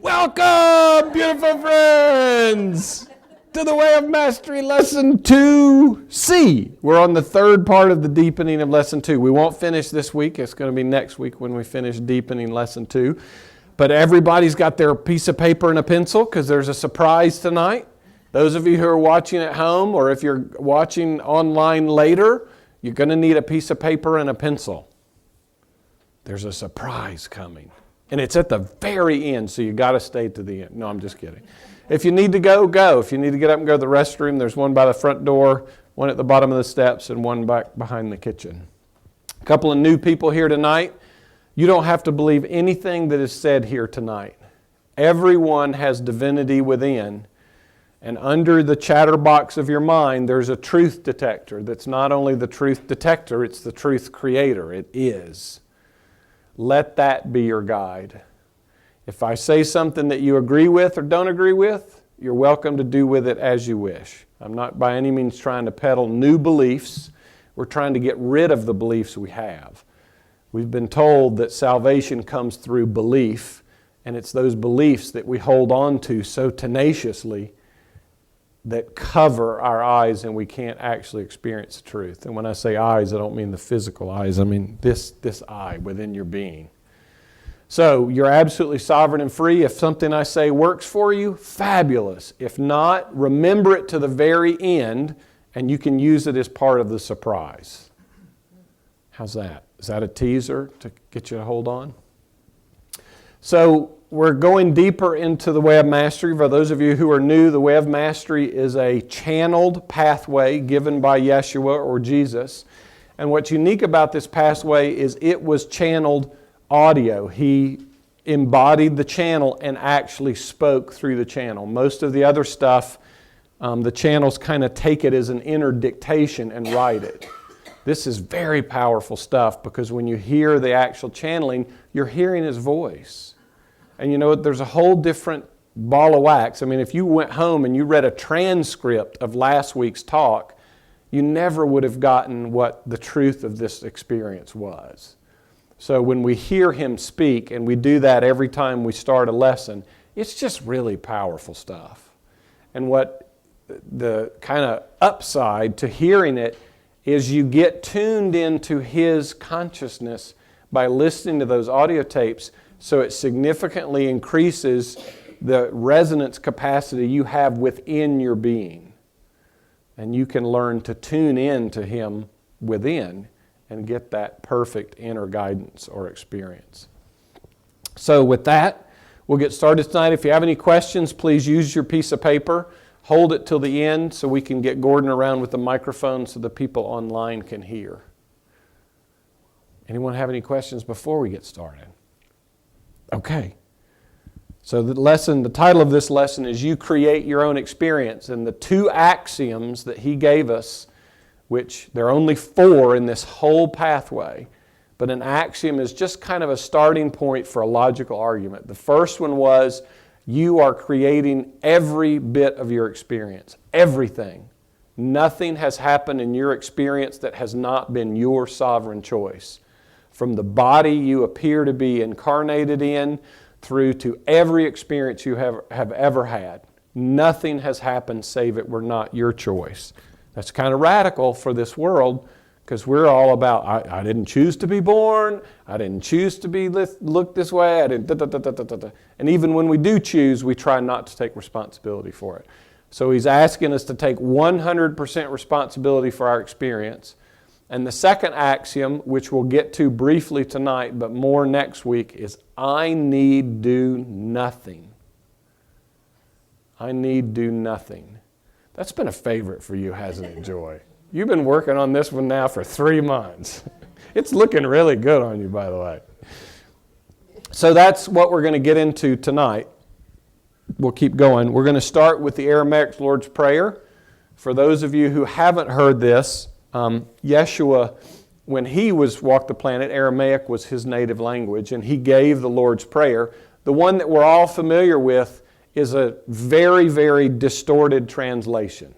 Welcome, beautiful friends, to the Way of Mastery Lesson 2C. We're on the third part of the deepening of Lesson 2. We won't finish this week. It's going to be next week when we finish deepening Lesson 2. But everybody's got their piece of paper and a pencil because there's a surprise tonight. Those of you who are watching at home, or if you're watching online later, you're going to need a piece of paper and a pencil. There's a surprise coming. And it's at the very end, so you got to stay to the end. No, I'm just kidding. If you need to go, go. If you need to get up and go to the restroom, there's one by the front door, one at the bottom of the steps, and one back behind the kitchen. A couple of new people here tonight. You don't have to believe anything that is said here tonight. Everyone has divinity within. And under the chatterbox of your mind, there's a truth detector that's not only the truth detector, it's the truth creator. It is. Let that be your guide. If I say something that you agree with or don't agree with, you're welcome to do with it as you wish. I'm not by any means trying to peddle new beliefs. We're trying to get rid of the beliefs we have. We've been told that salvation comes through belief, and it's those beliefs that we hold on to so tenaciously that cover our eyes and we can't actually experience the truth. And when I say eyes, I don't mean the physical eyes. I mean this eye within your being. So you're absolutely sovereign and free. If something I say works for you, fabulous. If not, remember it to the very end and you can use it as part of the surprise. How's that? Is that a teaser to get you to hold on? So we're going deeper into the Way of Mastery. For those of you who are new, the Way of Mastery is a channeled pathway given by Yeshua or Jesus. And what's unique about this pathway is it was channeled audio. He embodied the channel and actually spoke through the channel. Most of the other stuff, the channels kind of take it as an inner dictation and write it. This is very powerful stuff because when you hear the actual channeling, you're hearing his voice. And you know what? There's a whole different ball of wax. I mean, if you went home and you read a transcript of last week's talk, you never would have gotten what the truth of this experience was. So when we hear him speak, and we do that every time we start a lesson, it's just really powerful stuff. And what the kind of upside to hearing it is you get tuned into his consciousness by listening to those audio tapes. So it significantly increases the resonance capacity you have within your being. And you can learn to tune in to him within and get that perfect inner guidance or experience. So with that, we'll get started tonight. If you have any questions, please use your piece of paper. Hold it till the end so we can get Gordon around with the microphone so the people online can hear. Anyone have any questions before we get started? Okay. So the title of this lesson is You Create Your Own Experience. And the two axioms that he gave us, which there are only 4 in this whole pathway, but an axiom is just kind of a starting point for a logical argument. The first one was, you are creating every bit of your experience. Everything. Nothing has happened in your experience that has not been your sovereign choice. From the body you appear to be incarnated in through to every experience you have ever had. Nothing has happened save it were not your choice. That's kind of radical for this world because we're all about, I didn't choose to be born, I didn't choose to be looked this way, I didn't, And even when we do choose, we try not to take responsibility for it. So he's asking us to take 100% responsibility for our experience. And the second axiom, which we'll get to briefly tonight, but more next week, is I need do nothing. I need do nothing. That's been a favorite for you, hasn't it, Joy? You've been working on this one now for 3 months. It's looking really good on you, by the way. So that's what we're going to get into tonight. We'll keep going. We're going to start with the Aramaic Lord's Prayer. For those of you who haven't heard this, Yeshua, when he walked the planet, Aramaic was his native language, and he gave the Lord's Prayer. The one that we're all familiar with is a very, very distorted translation.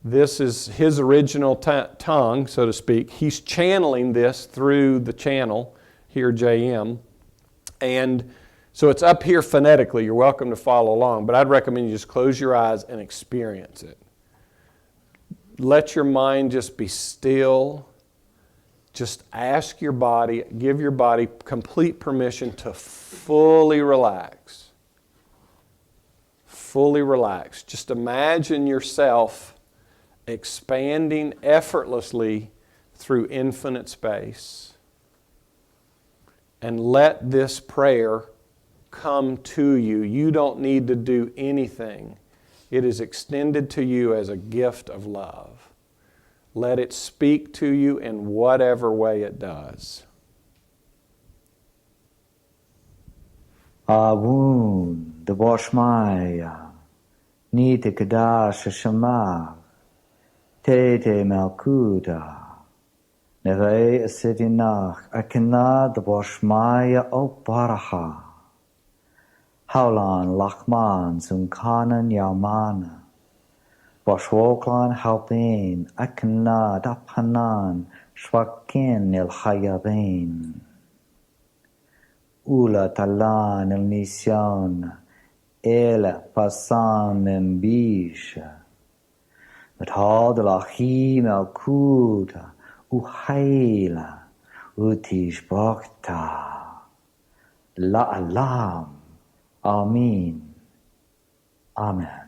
This is his original tongue, so to speak. He's channeling this through the channel here, JM. And So it's up here phonetically. You're welcome to follow along, but I'd recommend you just close your eyes and experience it. Let your mind just be still. Just ask your body, give your body complete permission to fully relax. Fully relax. Just imagine yourself expanding effortlessly through infinite space. And let this prayer come to you. You don't need to do anything. It is extended to you as a gift of love. Let it speak to you in whatever way it does. Awun, the Boshmaya, Nita Kadash Shema, Tete Malkuda, Neve Asitinach, Akina, the Boshmaya, O Baraha, Haulan, Lachman, Zunkanan, Yalmana, Boshwoklan, Halbin, Akina, Dapanan, Shwakin, Il Hayabin. Ula talan el mission, el passam membisha. But had lachim el kuda, uhaila, utish bhakta. La alam. Amen. Amen.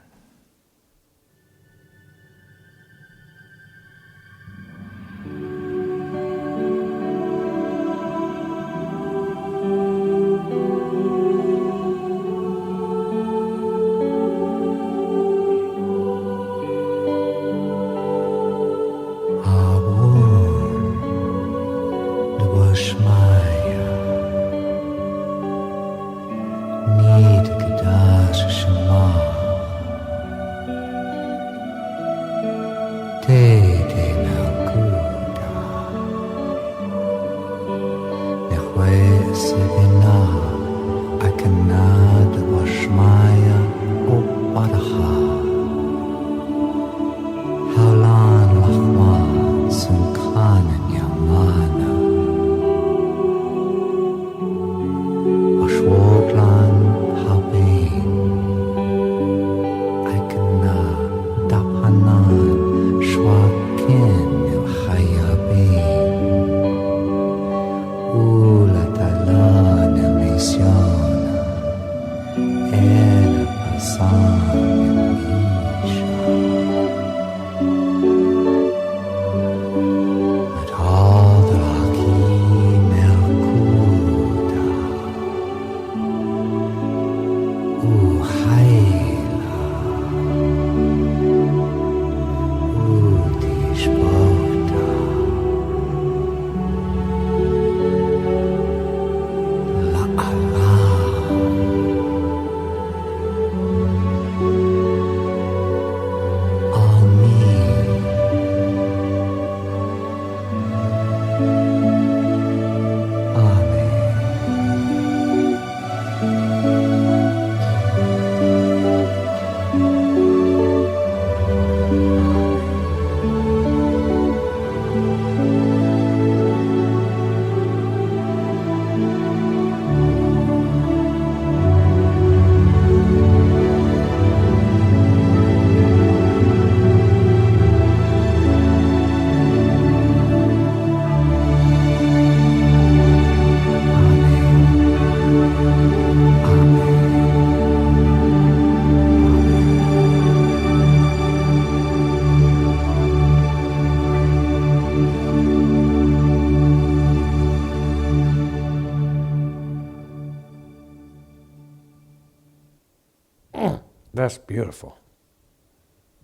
That's beautiful.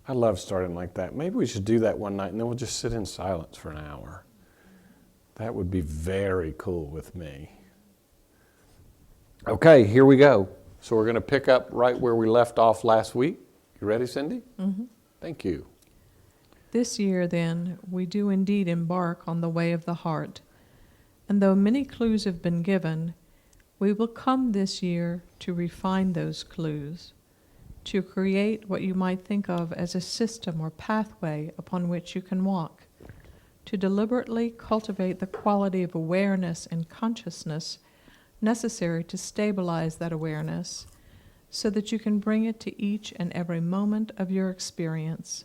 I love starting like that. Maybe we should do that one night and then we'll just sit in silence for an hour. That would be very cool with me. Okay, here we go. So we're going to pick up right where we left off last week. You ready, Cindy? Mm-hmm. Thank you. This year, then, we do indeed embark on the way of the heart. And though many clues have been given, we will come this year to refine those clues, to create what you might think of as a system or pathway upon which you can walk, to deliberately cultivate the quality of awareness and consciousness, necessary to stabilize that awareness so that you can bring it to each and every moment of your experience.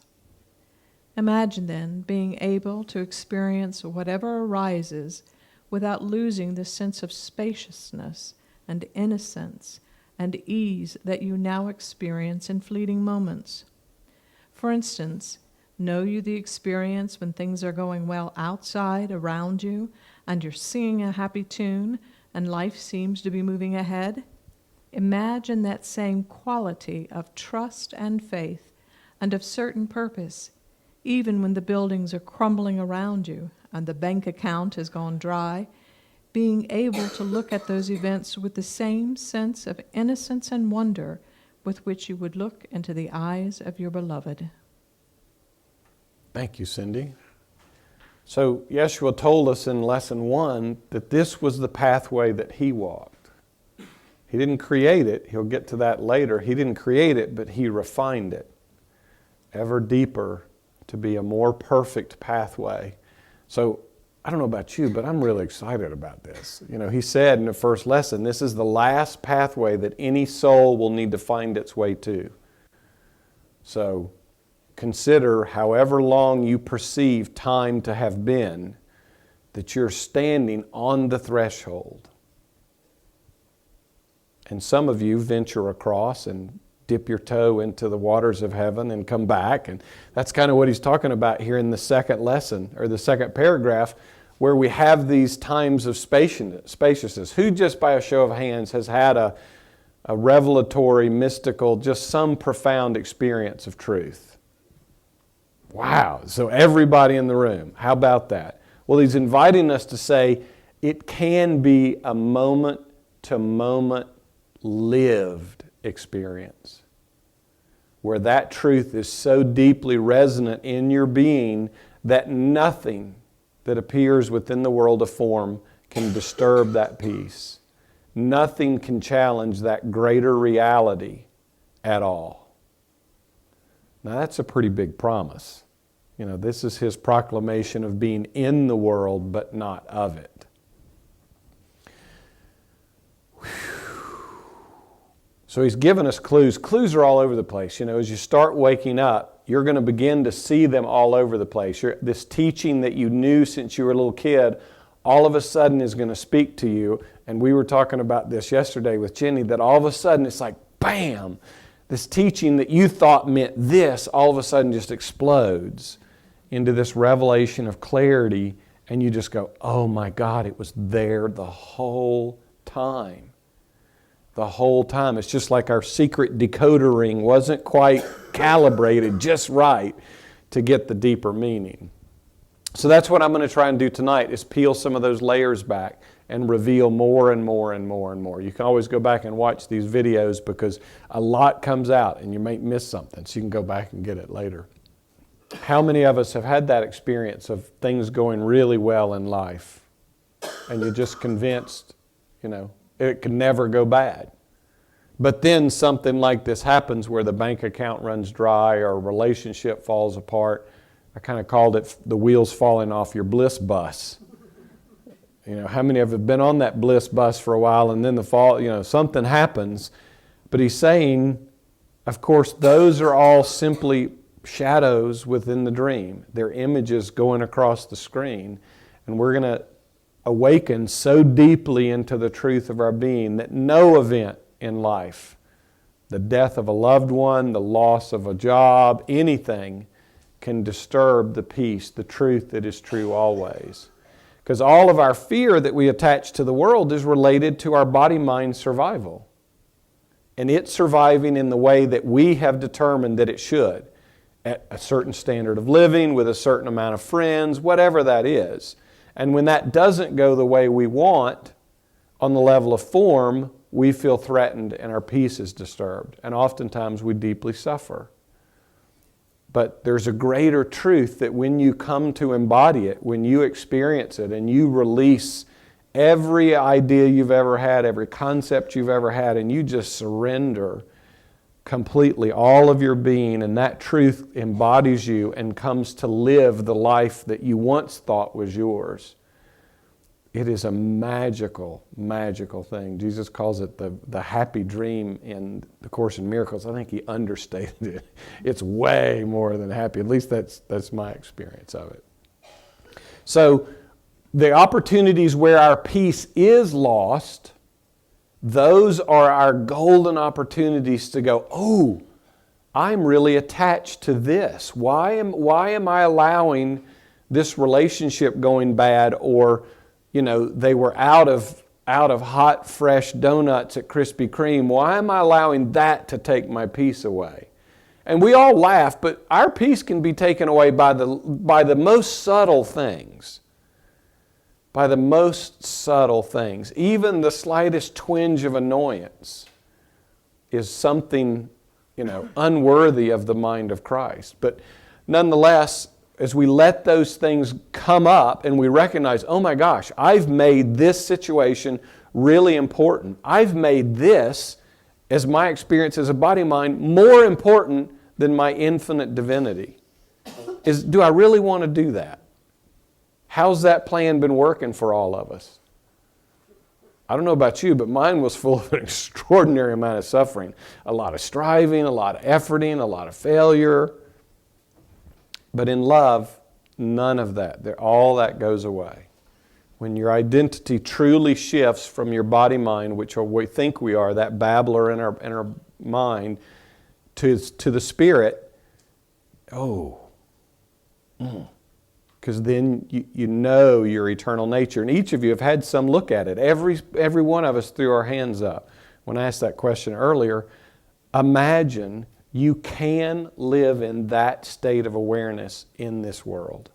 Imagine then being able to experience whatever arises without losing the sense of spaciousness and innocence and ease that you now experience in fleeting moments. For instance, know you the experience when things are going well outside around you and you're singing a happy tune and life seems to be moving ahead? Imagine that same quality of trust and faith and of certain purpose, even when the buildings are crumbling around you and the bank account has gone dry, being able to look at those events with the same sense of innocence and wonder with which you would look into the eyes of your beloved. Thank you, Cindy. So Yeshua told us in lesson 1 that this was the pathway that he walked. He didn't create it. He'll get to that later. He didn't create it, but he refined it ever deeper to be a more perfect pathway. So I don't know about you, but I'm really excited about this. You know, he said in the first lesson, this is the last pathway that any soul will need to find its way to. So consider, however long you perceive time to have been, that you're standing on the threshold. And some of you venture across and dip your toe into the waters of heaven and come back. And that's kind of what he's talking about here in the second lesson, or the second paragraph, where we have these times of spaciousness. Who, just by a show of hands, has had a revelatory, mystical, just some profound experience of truth? Wow. So everybody in the room. How about that? Well, he's inviting us to say it can be a moment-to-moment lived experience where that truth is so deeply resonant in your being that nothing that appears within the world of form can disturb that peace. Nothing can challenge that greater reality at all. Now that's a pretty big promise. You know, this is his proclamation of being in the world but not of it. So he's given us clues. Clues are all over the place. You know, as you start waking up, you're going to begin to see them all over the place. This teaching that you knew since you were a little kid, all of a sudden is going to speak to you. And we were talking about this yesterday with Jenny, that all of a sudden it's like, bam! This teaching that you thought meant this, all of a sudden just explodes into this revelation of clarity. And you just go, oh my God, it was there the whole time. The whole time. It's just like our secret decoder ring wasn't quite calibrated just right to get the deeper meaning. So that's what I'm going to try and do tonight, is peel some of those layers back and reveal more and more and more and more. You can always go back and watch these videos because a lot comes out and you may miss something, so you can go back and get it later. How many of us have had that experience of things going really well in life and you're just convinced, you know, it could never go bad. But then something like this happens where the bank account runs dry or a relationship falls apart. I kind of called it the wheels falling off your bliss bus. You know, how many of you have been on that bliss bus for a while and then the fall, you know, something happens. But he's saying, of course, those are all simply shadows within the dream. They're images going across the screen. And we're going to awaken so deeply into the truth of our being that no event in life, the death of a loved one, the loss of a job, anything can disturb the peace, the truth that is true always. Because all of our fear that we attach to the world is related to our body-mind survival. And it's surviving in the way that we have determined that it should, at a certain standard of living, with a certain amount of friends, whatever that is. And when that doesn't go the way we want, on the level of form, we feel threatened and our peace is disturbed. And oftentimes we deeply suffer. But there's a greater truth that when you come to embody it, when you experience it and you release every idea you've ever had, every concept you've ever had, and you just surrender completely all of your being, and that truth embodies you and comes to live the life that you once thought was yours, It is a magical, magical thing. Jesus calls it the happy dream in the Course in Miracles. I think he understated it. It's way more than happy. At least that's my experience of it. So the opportunities where our peace is lost, those are our golden opportunities to go, oh, I'm really attached to this. Why am I allowing this relationship going bad? Or, they were out of hot, fresh donuts at Krispy Kreme. Why am I allowing that to take my peace away? And we all laugh, but our peace can be taken away by the most subtle things. By the most subtle things. Even the slightest twinge of annoyance is something, unworthy of the mind of Christ. But nonetheless, as we let those things come up and we recognize, oh my gosh, I've made this situation really important. I've made this, as my experience as a body-mind, more important than my infinite divinity. Do I really want to do that? How's that plan been working for all of us? I don't know about you, but mine was full of an extraordinary amount of suffering. A lot of striving, a lot of efforting, a lot of failure. But in love, none of that. All that goes away. When your identity truly shifts from your body-mind, which we think we are, that babbler in our mind, to the spirit, because then you know your eternal nature. And each of you have had some look at it. Every one of us threw our hands up. When I asked that question earlier, imagine you can live in that state of awareness in this world.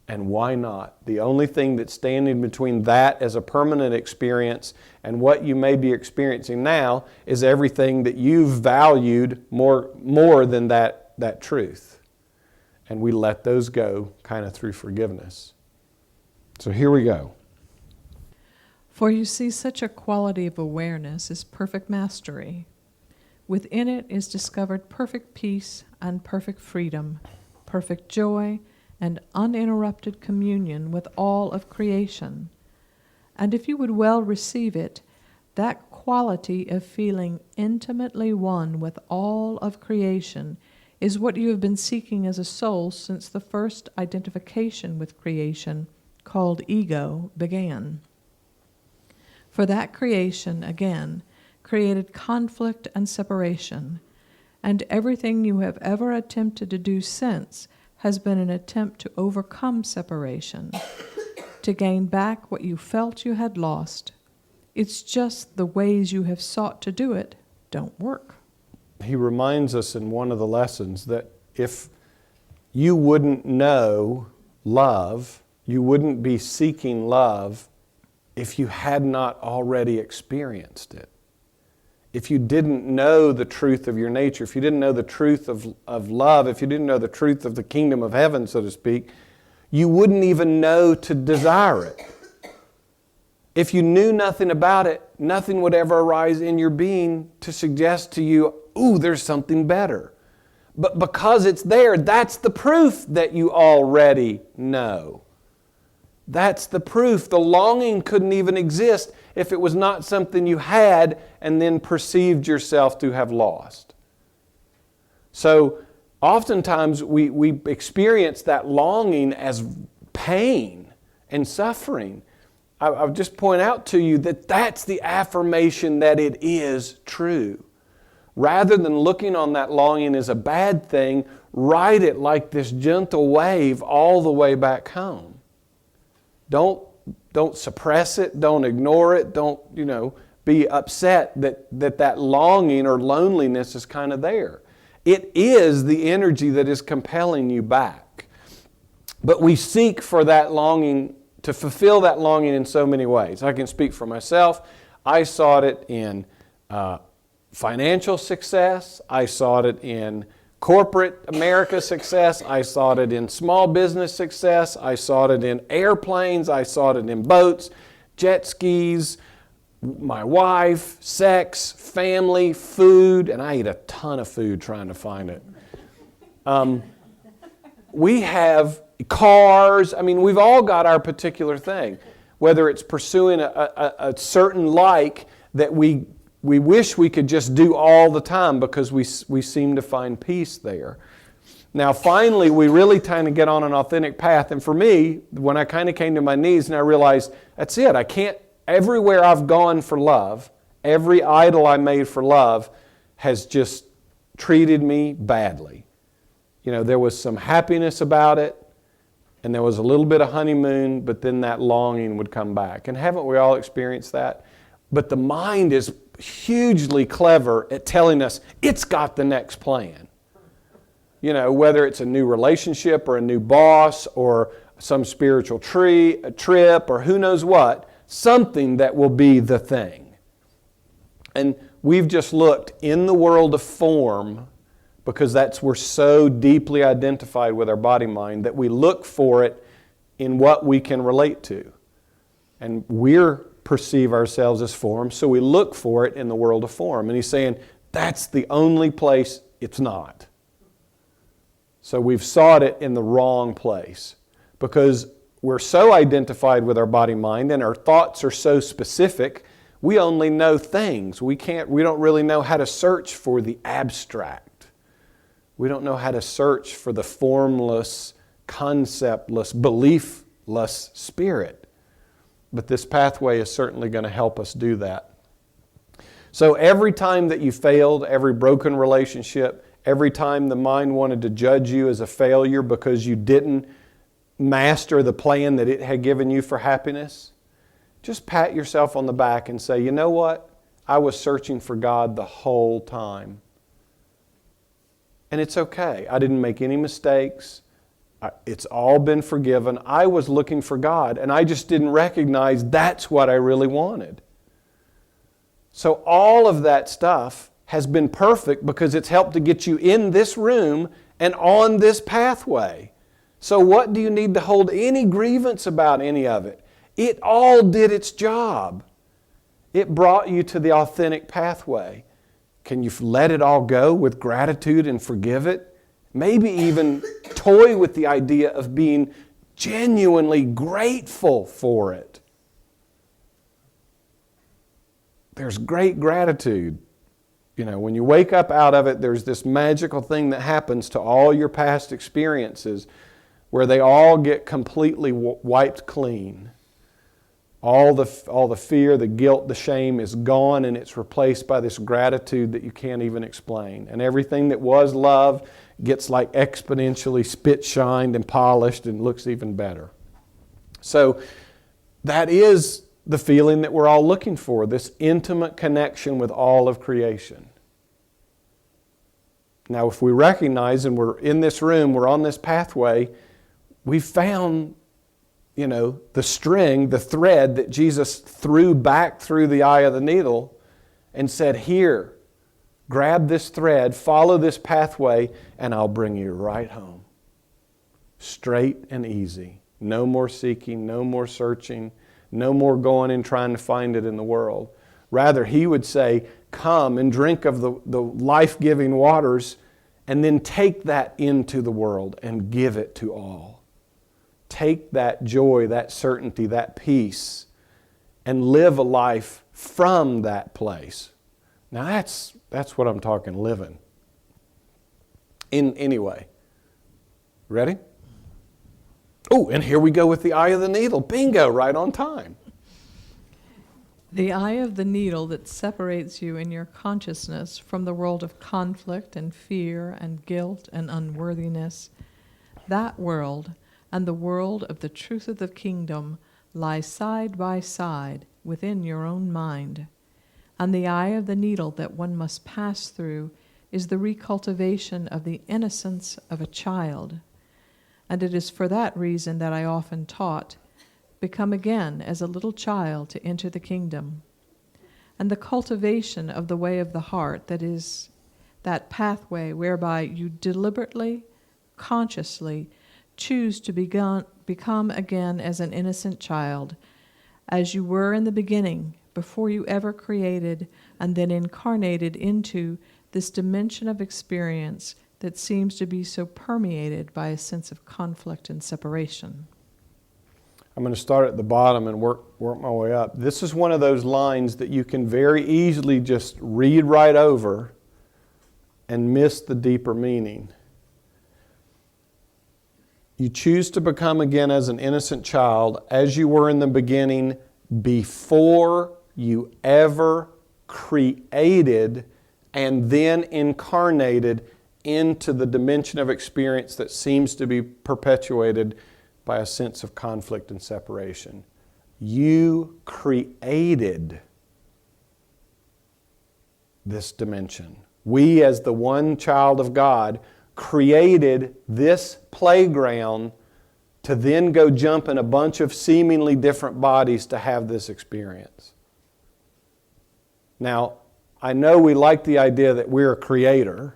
And why not? The only thing that's standing between that as a permanent experience and what you may be experiencing now is everything that you've valued more than that truth. And we let those go kind of through forgiveness. So here we go. For you see, such a quality of awareness is perfect mastery. Within it is discovered perfect peace and perfect freedom, perfect joy, and uninterrupted communion with all of creation. And if you would well receive it, that quality of feeling intimately one with all of creation is what you have been seeking as a soul since the first identification with creation, called ego, began. For that creation, again, created conflict and separation, and everything you have ever attempted to do since has been an attempt to overcome separation, to gain back what you felt you had lost. It's just the ways you have sought to do it don't work. He reminds us in one of the lessons that if you wouldn't know love, you wouldn't be seeking love if you had not already experienced it. If you didn't know the truth of your nature, if you didn't know the truth of love, if you didn't know the truth of the kingdom of heaven, so to speak, you wouldn't even know to desire it. If you knew nothing about it, nothing would ever arise in your being to suggest to you, ooh, there's something better. But because it's there, that's the proof that you already know. That's the proof. The longing couldn't even exist if it was not something you had and then perceived yourself to have lost. So oftentimes we experience that longing as pain and suffering. I'll just point out to you that that's the affirmation that it is true. Rather than looking on that longing as a bad thing, ride it like this gentle wave all the way back home. Don't suppress it. Don't ignore it. Don't, be upset that longing or loneliness is kind of there. It is the energy that is compelling you back. But we seek for that longing, to fulfill that longing in so many ways. I can speak for myself. I sought it in financial success. I sought it in corporate America success. I sought it in small business success. I sought it in airplanes. I sought it in boats, jet skis, my wife, sex, family, food, and I eat a ton of food trying to find it. We have cars. I mean, we've all got our particular thing. whether it's pursuing a certain like that we wish we could just do all the time because we seem to find peace there. Now finally we really kind of get on an authentic path, and for me, when I kind of came to my knees and I realized, that's it, I can't, everywhere I've gone for love, every idol I made for love has just treated me badly. You know, there was some happiness about it, and there was a little bit of honeymoon, but then that longing would come back. And haven't we all experienced that? But the mind is hugely clever at telling us it's got the next plan. You know, whether it's a new relationship or a new boss or some spiritual a trip or who knows what, something that will be the thing. And we've just looked in the world of form, because we're so deeply identified with our body mind that we look for it in what we can relate to. And we perceive ourselves as form, so we look for it in the world of form. And he's saying that's the only place it's not. So we've sought it in the wrong place, because we're so identified with our body mind and our thoughts are so specific, we only know things. We don't really know how to search for the abstract. We don't know how to search for the formless, conceptless, beliefless spirit. But this pathway is certainly going to help us do that. So every time that you failed, every broken relationship, every time the mind wanted to judge you as a failure because you didn't master the plan that it had given you for happiness, just pat yourself on the back and say, you know what? I was searching for God the whole time. And it's okay. I didn't make any mistakes. It's all been forgiven. I was looking for God, and I just didn't recognize that's what I really wanted. So all of that stuff has been perfect because it's helped to get you in this room and on this pathway. So what do you need to hold any grievance about any of it? It all did its job. It brought you to the authentic pathway. Can you let it all go with gratitude and forgive it? Maybe even toy with the idea of being genuinely grateful for it. There's great gratitude. You know, when you wake up out of it, there's this magical thing that happens to all your past experiences where they all get completely wiped clean. All the fear, the guilt, the shame is gone, and it's replaced by this gratitude that you can't even explain. And everything that was love gets like exponentially spit-shined and polished and looks even better. So that is the feeling that we're all looking for, this intimate connection with all of creation. Now, if we recognize, and we're in this room, we're on this pathway, we've found, you know, the string, the thread that Jesus threw back through the eye of the needle and said, here, grab this thread, follow this pathway, and I'll bring you right home. Straight and easy. No more seeking, no more searching, no more going and trying to find it in the world. Rather, he would say, come and drink of the life-giving waters, and then take that into the world and give it to all. Take that joy, that certainty, that peace, and live a life from that place. Now that's what I'm talking living. Anyway, ready? Oh, and here we go with the eye of the needle. Bingo, right on time. The eye of the needle that separates you in your consciousness from the world of conflict and fear and guilt and unworthiness, that world and the world of the truth of the kingdom lie side by side within your own mind. And the eye of the needle that one must pass through is the recultivation of the innocence of a child. And it is for that reason that I often taught, become again as a little child to enter the kingdom. And the cultivation of the way of the heart, that is, that pathway whereby you deliberately, consciously choose to become again as an innocent child, as you were in the beginning, before you ever created and then incarnated into this dimension of experience that seems to be so permeated by a sense of conflict and separation. I'm going to start at the bottom and work my way up. This is one of those lines that you can very easily just read right over and miss the deeper meaning. You choose to become again as an innocent child, as you were in the beginning, before you ever created and then incarnated into the dimension of experience that seems to be perpetuated by a sense of conflict and separation. You created this dimension. We, as the one child of God, created this playground to then go jump in a bunch of seemingly different bodies to have this experience. Now, I know we like the idea that we're a creator,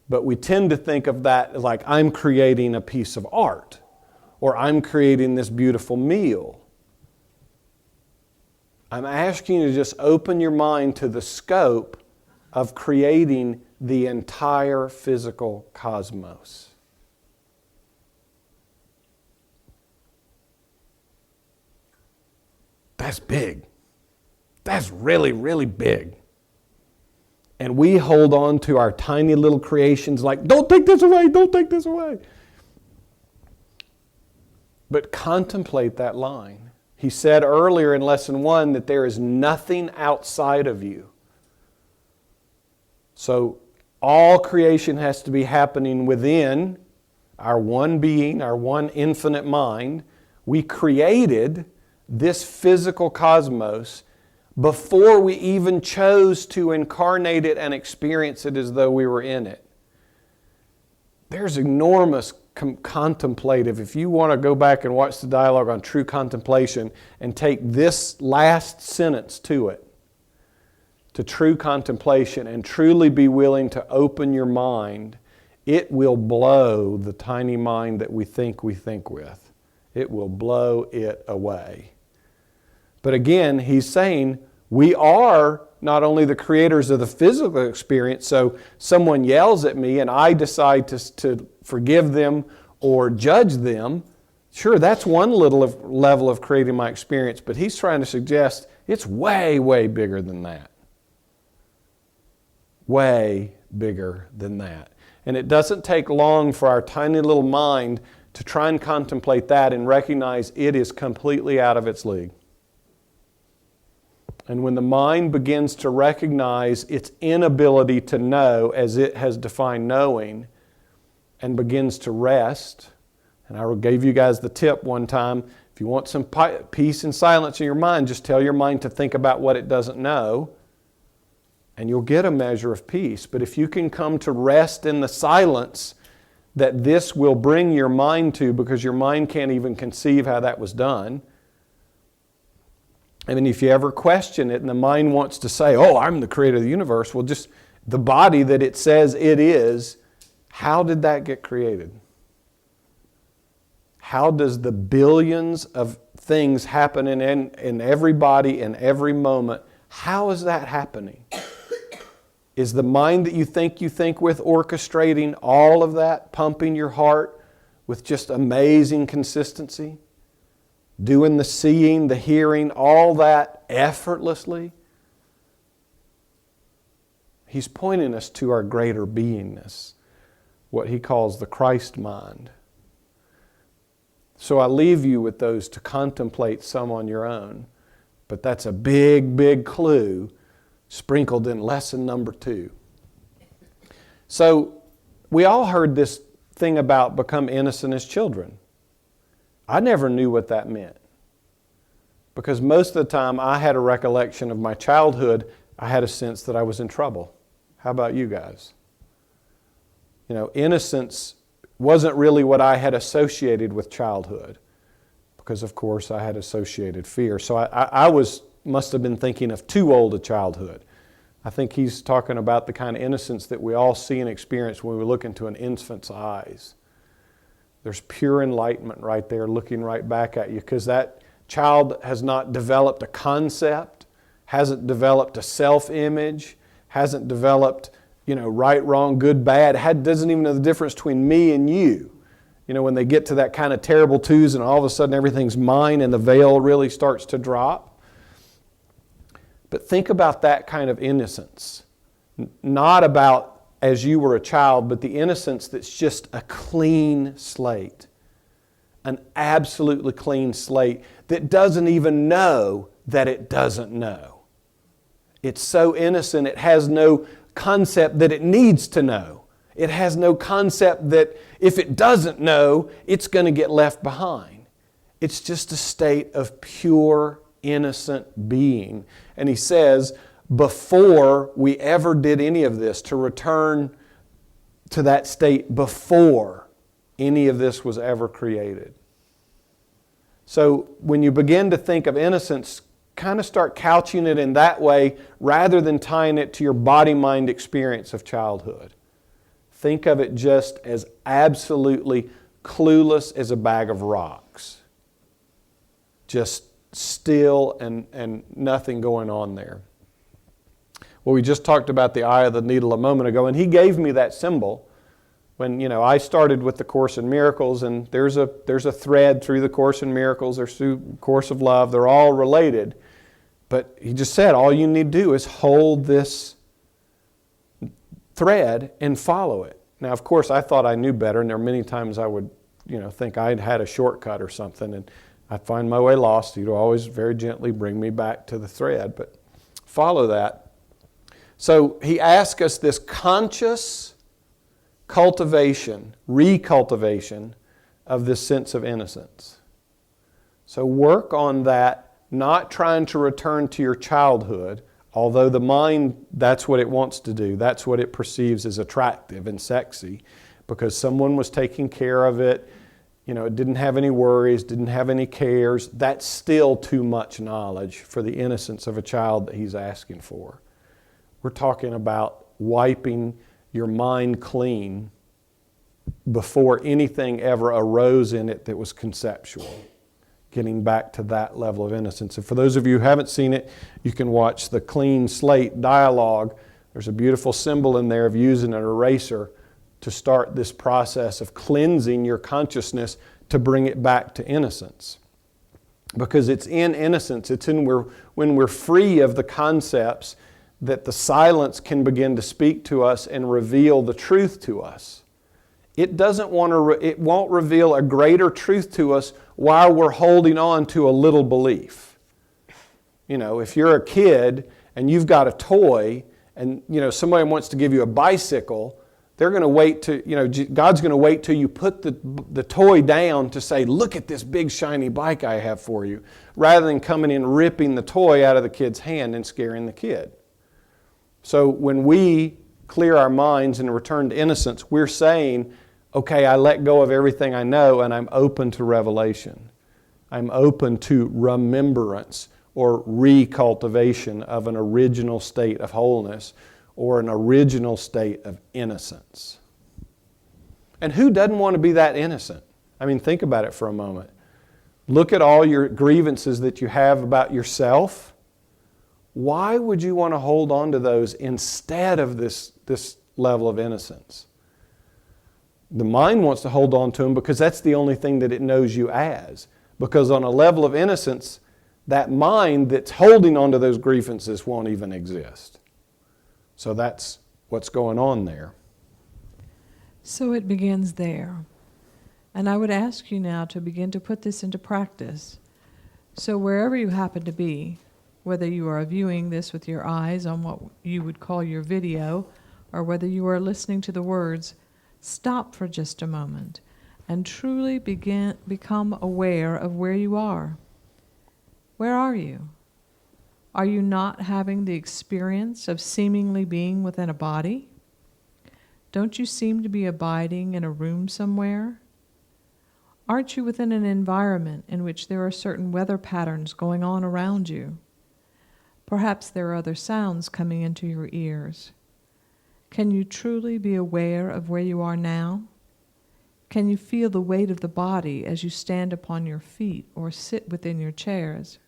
but we tend to think of that like I'm creating a piece of art, or I'm creating this beautiful meal. I'm asking you to just open your mind to the scope of creating the entire physical cosmos. That's big. That's really, really big. And we hold on to our tiny little creations like, don't take this away, don't take this away. But contemplate that line. He said earlier in lesson 1 that there is nothing outside of you. So all creation has to be happening within our one being, our one infinite mind. We created this physical cosmos before we even chose to incarnate it and experience it as though we were in it. There's enormous contemplative. If you want to go back and watch the dialogue on true contemplation and take this last sentence to it, to true contemplation, and truly be willing to open your mind, it will blow the tiny mind that we think with. It will blow it away. But again, he's saying we are not only the creators of the physical experience, so someone yells at me and I decide to forgive them or judge them, sure, that's one level of creating my experience, but he's trying to suggest it's way, way bigger than that. Way bigger than that. And it doesn't take long for our tiny little mind to try and contemplate that and recognize it is completely out of its league. And when the mind begins to recognize its inability to know as it has defined knowing and begins to rest, and I gave you guys the tip one time, if you want some peace and silence in your mind, just tell your mind to think about what it doesn't know, and you'll get a measure of peace. But if you can come to rest in the silence that this will bring your mind to, because your mind can't even conceive how that was done, and then if you ever question it and the mind wants to say, oh, I'm the creator of the universe, well, just the body that it says it is, how did that get created? How does the billions of things happen in every body in every moment, how is that happening? Is the mind that you think with orchestrating all of that, pumping your heart with just amazing consistency? Doing the seeing, the hearing, all that effortlessly? He's pointing us to our greater beingness, what he calls the Christ mind. So I leave you with those to contemplate some on your own, but that's a big, big clue sprinkled in lesson number 2. So we all heard this thing about become innocent as children. I never knew what that meant, because most of the time I had a recollection of my childhood. I had a sense that I was in trouble. How about you guys? You know, innocence wasn't really what I had associated with childhood, because of course I had associated fear. So I must have been thinking of too old a childhood. I think he's talking about the kind of innocence that we all see and experience when we look into an infant's eyes. There's pure enlightenment right there looking right back at you, because that child has not developed a concept, hasn't developed a self-image, hasn't developed, right, wrong, good, bad, doesn't even know the difference between me and you. You know, when they get to that kind of terrible twos and all of a sudden everything's mine and the veil really starts to drop. But think about that kind of innocence. Not about as you were a child, but the innocence that's just a clean slate. An absolutely clean slate that doesn't even know that it doesn't know. It's so innocent, it has no concept that it needs to know. It has no concept that if it doesn't know, it's going to get left behind. It's just a state of pure, innocent being. And he says, before we ever did any of this, to return to that state before any of this was ever created. So when you begin to think of innocence, kind of start couching it in that way rather than tying it to your body-mind experience of childhood. Think of it just as absolutely clueless as a bag of rocks. Just still and nothing going on there. Well, we just talked about the eye of the needle a moment ago, and he gave me that symbol when, you know, I started with the Course in Miracles, and there's a thread through the Course in Miracles, there's through Course of Love, they're all related. But he just said, all you need to do is hold this thread and follow it. Now, of course, I thought I knew better, and there are many times I would, think I'd had a shortcut or something, and I'd find my way lost. He'd always very gently bring me back to the thread, but follow that. So he asked us this conscious cultivation, recultivation of this sense of innocence. So work on that, not trying to return to your childhood, although the mind, that's what it wants to do. That's what it perceives as attractive and sexy, because someone was taking care of it. It didn't have any worries, didn't have any cares. That's still too much knowledge for the innocence of a child that he's asking for. We're talking about wiping your mind clean before anything ever arose in it that was conceptual. Getting back to that level of innocence. And for those of you who haven't seen it, you can watch the Clean Slate dialogue. There's a beautiful symbol in there of using an eraser to start this process of cleansing your consciousness to bring it back to innocence. Because it's in innocence, it's in when we're free of the concepts that the silence can begin to speak to us and reveal the truth to us. It won't reveal a greater truth to us while we're holding on to a little belief. If you're a kid and you've got a toy and somebody wants to give you a bicycle, they're going to wait God's going to wait till you put the toy down to say, look at this big shiny bike I have for you, rather than coming in ripping the toy out of the kid's hand and scaring the kid. So when we clear our minds and return to innocence, we're saying, okay, I let go of everything I know and I'm open to revelation. I'm open to remembrance or recultivation of an original state of wholeness or an original state of innocence. And who doesn't want to be that innocent? Think about it for a moment. Look at all your grievances that you have about yourself. Why would you want to hold on to those instead of this level of innocence? The mind wants to hold on to them because that's the only thing that it knows you as. Because on a level of innocence, that mind that's holding on to those grievances won't even exist. So that's what's going on there. So it begins there. And I would ask you now to begin to put this into practice. So wherever you happen to be, whether you are viewing this with your eyes on what you would call your video, or whether you are listening to the words, stop for just a moment and truly become aware of where you are. Where are you? Are you not having the experience of seemingly being within a body? Don't you seem to be abiding in a room somewhere? Aren't you within an environment in which there are certain weather patterns going on around you? Perhaps there are other sounds coming into your ears. Can you truly be aware of where you are now? Can you feel the weight of the body as you stand upon your feet or sit within your chairs?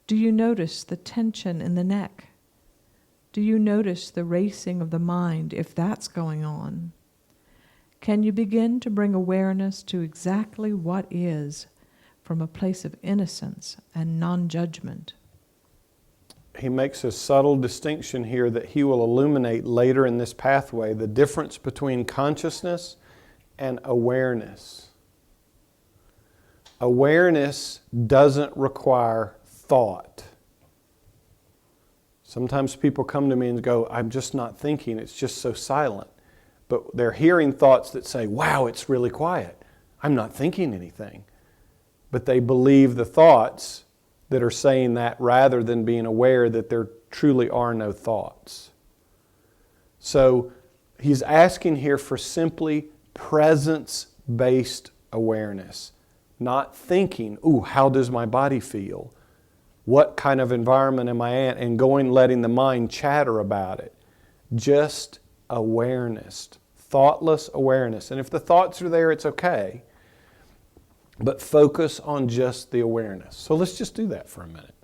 Do you notice the tension in the neck? Do you notice the racing of the mind, if that's going on? Can you begin to bring awareness to exactly what is from a place of innocence and non-judgment? He makes a subtle distinction here that he will illuminate later in this pathway, the difference between consciousness and awareness. Awareness doesn't require thought. Sometimes people come to me and go, I'm just not thinking, it's just so silent. But they're hearing thoughts that say, wow, it's really quiet. I'm not thinking anything. But they believe the thoughts that are saying that rather than being aware that there truly are no thoughts. So he's asking here for simply presence-based awareness. Not thinking, ooh, how does my body feel? What kind of environment am I in? And going letting the mind chatter about it. Just awareness. Thoughtless awareness. And if the thoughts are there, it's okay. But focus on just the awareness. So let's just do that for a minute.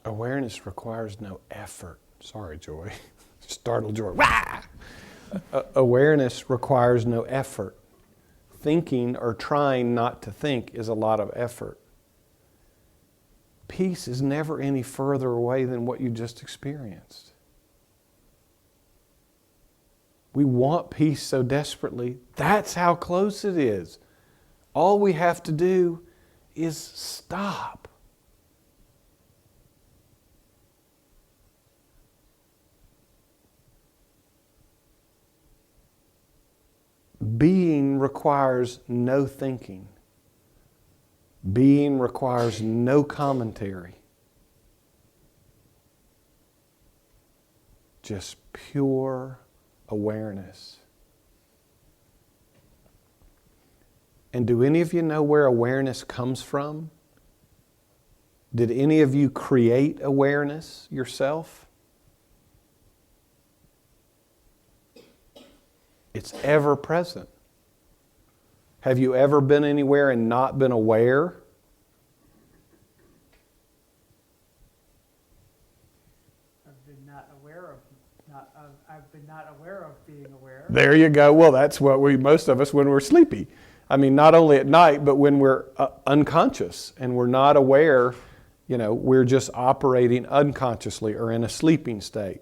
Awareness requires no effort. Sorry, Joy. Startled Joy. Wah! Awareness requires no effort. Thinking or trying not to think is a lot of effort. Peace is never any further away than what you just experienced. We want peace so desperately. That's how close it is. All we have to do is stop. Being requires no thinking. Being requires no commentary. Just pure awareness. And do any of you know where awareness comes from? Did any of you create awareness yourself? It's ever present. Have you ever been anywhere and not been aware? I've been not aware of being aware. There you go. Well, that's what most of us when we're sleepy. I mean, not only at night, but when we're unconscious and we're not aware, we're just operating unconsciously or in a sleeping state.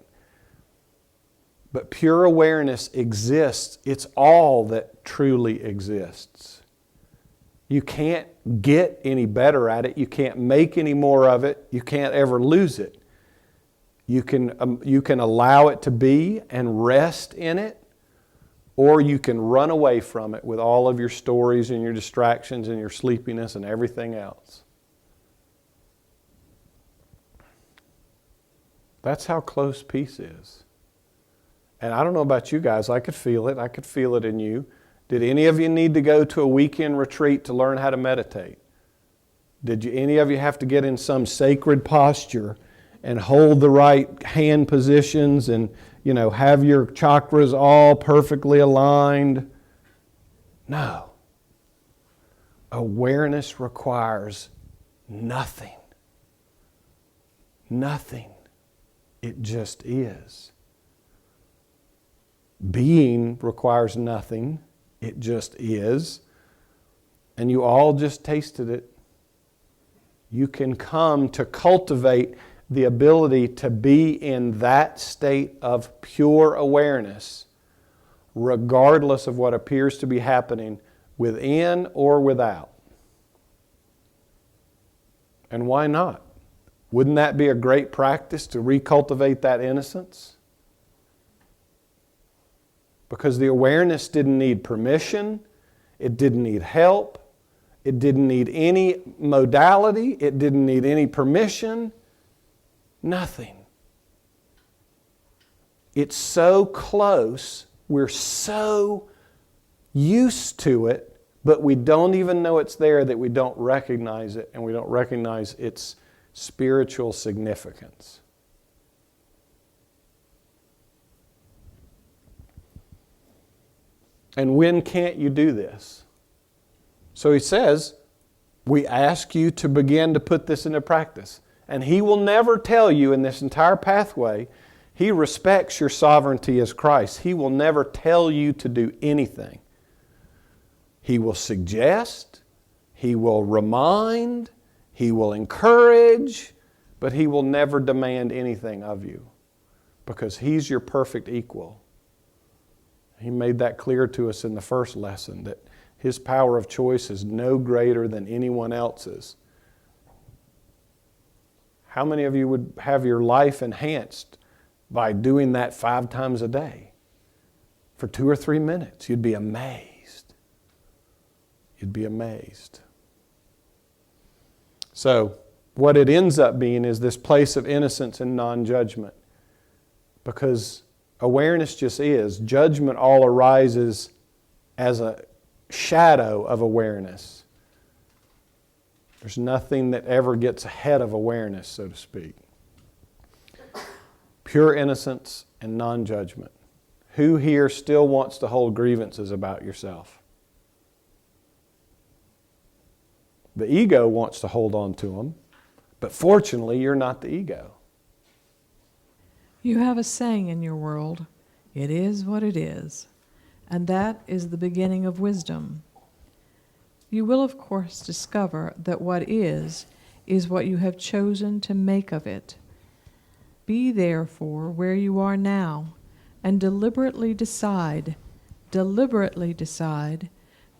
But pure awareness exists. It's all that truly exists. You can't get any better at it. You can't make any more of it. You can't ever lose it. You can allow it to be and rest in it, or you can run away from it with all of your stories and your distractions and your sleepiness and everything else. That's how close peace is. And I don't know about you guys, I could feel it. I could feel it in you. Did any of you need to go to a weekend retreat to learn how to meditate? Did any of you have to get in some sacred posture and hold the right hand positions and, have your chakras all perfectly aligned? No. Awareness requires nothing. Nothing. It just is. Being requires nothing. It just is. And you all just tasted it. You can come to cultivate the ability to be in that state of pure awareness, regardless of what appears to be happening within or without. And why not? Wouldn't that be a great practice to recultivate that innocence? Because the awareness didn't need permission, it didn't need help, it didn't need any modality, it didn't need any permission, nothing. It's so close, we're so used to it, but we don't even know it's there that we don't recognize it, and we don't recognize its spiritual significance. And when can't you do this? So he says, we ask you to begin to put this into practice. And he will never tell you in this entire pathway, he respects your sovereignty as Christ. He will never tell you to do anything. He will suggest, he will remind, he will encourage, but he will never demand anything of you because he's your perfect equal. He made that clear to us in the first lesson, that his power of choice is no greater than anyone else's. How many of you would have your life enhanced by doing that 5 times a day for 2 or 3 minutes? You'd be amazed. You'd be amazed. So, what it ends up being is this place of innocence and non-judgment. Because awareness just is. Judgment all arises as a shadow of awareness. There's nothing that ever gets ahead of awareness, so to speak. Pure innocence and non-judgment. Who here still wants to hold grievances about yourself? The ego wants to hold on to them, but fortunately, you're not the ego. You have a saying in your world, it is what it is, and that is the beginning of wisdom. You will, of course, discover that what is what you have chosen to make of it. Be therefore where you are now, and deliberately decide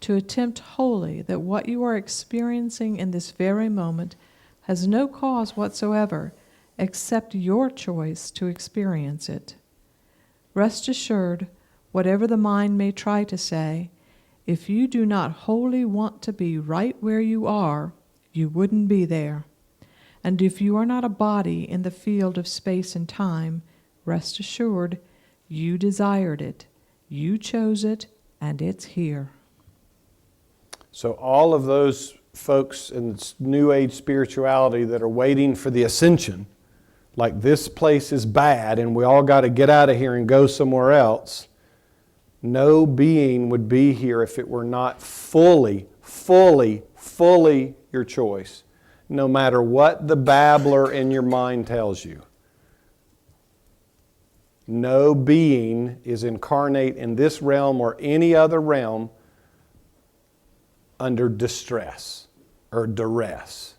to attempt wholly that what you are experiencing in this very moment has no cause whatsoever except your choice to experience it. Rest assured, whatever the mind may try to say, if you do not wholly want to be right where you are, you wouldn't be there. And if you are not a body in the field of space and time, rest assured, you desired it, you chose it, and it's here. So all of those folks in New Age spirituality that are waiting for the ascension, like this place is bad and we all got to get out of here and go somewhere else, no being would be here if it were not fully your choice, no matter what the babbler in your mind tells you. No being is incarnate in this realm or any other realm under distress or duress.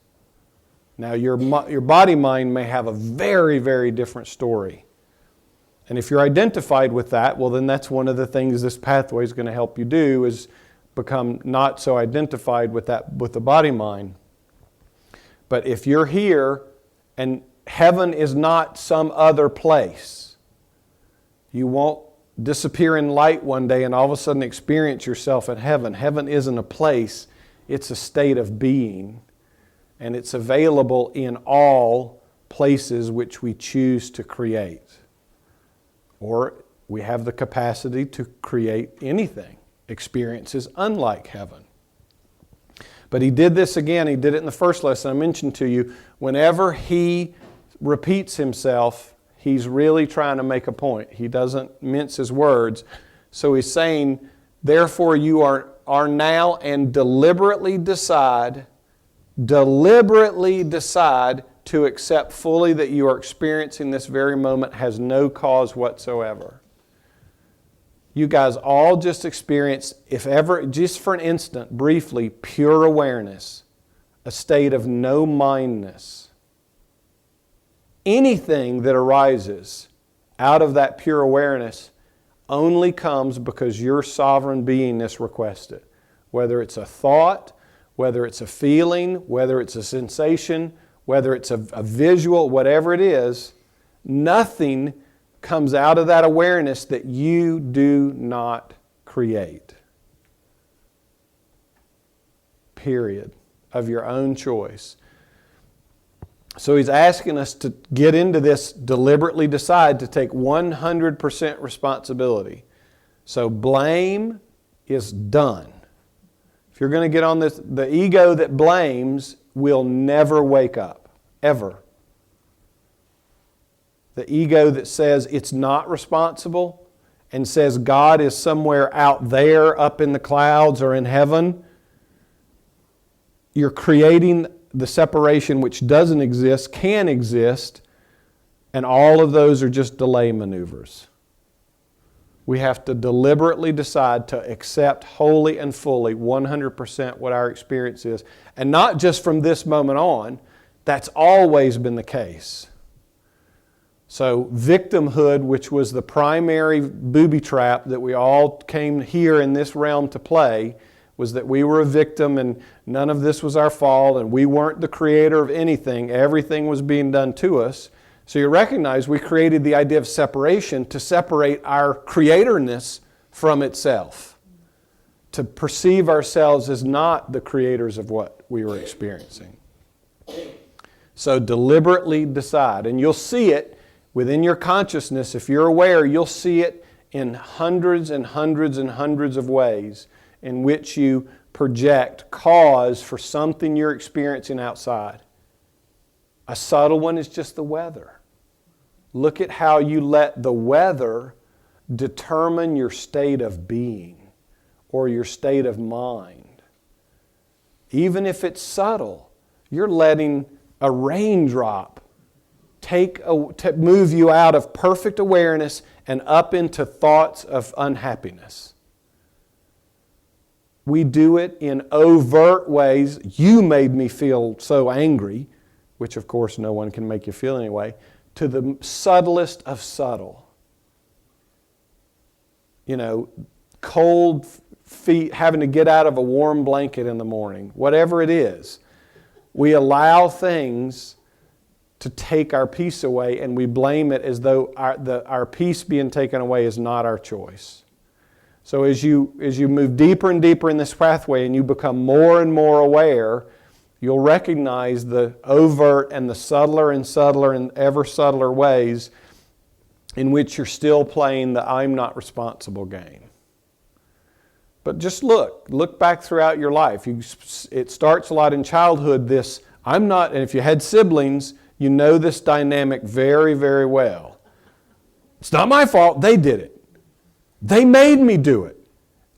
Now, your body-mind may have a very, very different story. And if you're identified with that, well, then that's one of the things this pathway is going to help you do, is become not so identified with that, with the body-mind. But if you're here and heaven is not some other place, you won't disappear in light one day and all of a sudden experience yourself in heaven. Heaven isn't a place, it's a state of being. And it's available in all places which we choose to create. Or we have the capacity to create anything, experiences unlike heaven. But he did this again, he did it in the first lesson I mentioned to you. Whenever he repeats himself, he's really trying to make a point. He doesn't mince his words. So he's saying, therefore you are now and deliberately decide to accept fully that you are experiencing this very moment has no cause whatsoever. You guys all just experience, if ever, just for an instant, briefly, pure awareness, a state of no mindness. anything that arises out of that pure awareness only comes because your sovereign beingness requests it. Whether it's a thought, whether it's a feeling, whether it's a sensation, whether it's a visual, whatever it is, nothing comes out of that awareness that you do not create. Period. Of your own choice. So he's asking us to get into this, deliberately decide to take 100% responsibility. So blame is done. If you're going to get on this, the ego that blames will never wake up, ever. The ego that says it's not responsible and says God is somewhere out there up in the clouds or in heaven, you're creating the separation which doesn't exist, can exist, and all of those are just delay maneuvers. We have to deliberately decide to accept wholly and fully 100% what our experience is. And not just from this moment on, that's always been the case. So victimhood, which was the primary booby trap that we all came here in this realm to play, was that we were a victim and none of this was our fault and we weren't the creator of anything. Everything was being done to us. So you recognize we created the idea of separation to separate our creatorness from itself. To perceive ourselves as not the creators of what we were experiencing. So deliberately decide. And you'll see it within your consciousness. If you're aware, you'll see it in hundreds and hundreds and hundreds of ways in which you project cause for something you're experiencing outside. A subtle one is just the weather. Look at how you let the weather determine your state of being or your state of mind. Even if it's subtle, you're letting a raindrop move you out of perfect awareness and up into thoughts of unhappiness. We do it in overt ways. You made me feel so angry, which of course no one can make you feel anyway, to the subtlest of subtle. You know, cold feet, having to get out of a warm blanket in the morning, whatever it is. We allow things to take our peace away and we blame it as though our peace being taken away is not our choice. So as you move deeper and deeper in this pathway and you become more and more aware, you'll recognize the overt and the subtler and subtler and ever subtler ways in which you're still playing the I'm not responsible game. But just look back throughout your life. It starts a lot in childhood, this I'm not, and if you had siblings, you know this dynamic very, very well. It's not my fault, they did it. They made me do it.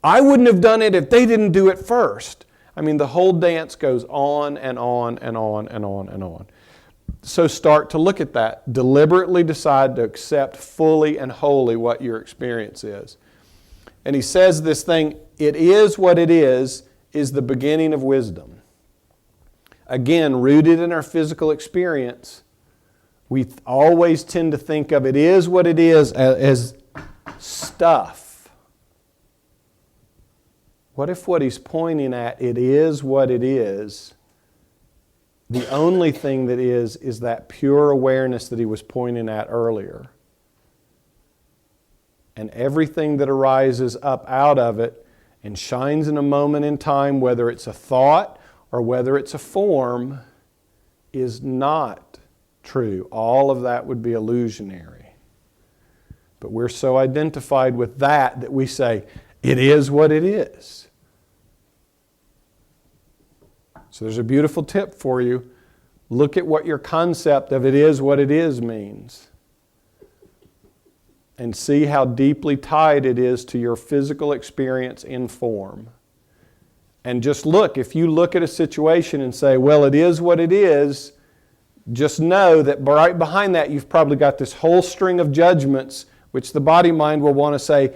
I wouldn't have done it if they didn't do it first. I mean, the whole dance goes on and on and on and on and on. So start to look at that. Deliberately decide to accept fully and wholly what your experience is. And he says this thing, it is what it is the beginning of wisdom. Again, rooted in our physical experience, we always tend to think of it is what it is as stuff. What if what he's pointing at, it is what it is, the only thing that is that pure awareness that he was pointing at earlier. And everything that arises up out of it and shines in a moment in time, whether it's a thought or whether it's a form, is not true. All of that would be illusionary. But we're so identified with that we say, it is what it is. So there's a beautiful tip for you. Look at what your concept of it is what it is means. And see how deeply tied it is to your physical experience in form. And just look, if you look at a situation and say, well, it is what it is, just know that right behind that you've probably got this whole string of judgments which the body mind will want to say,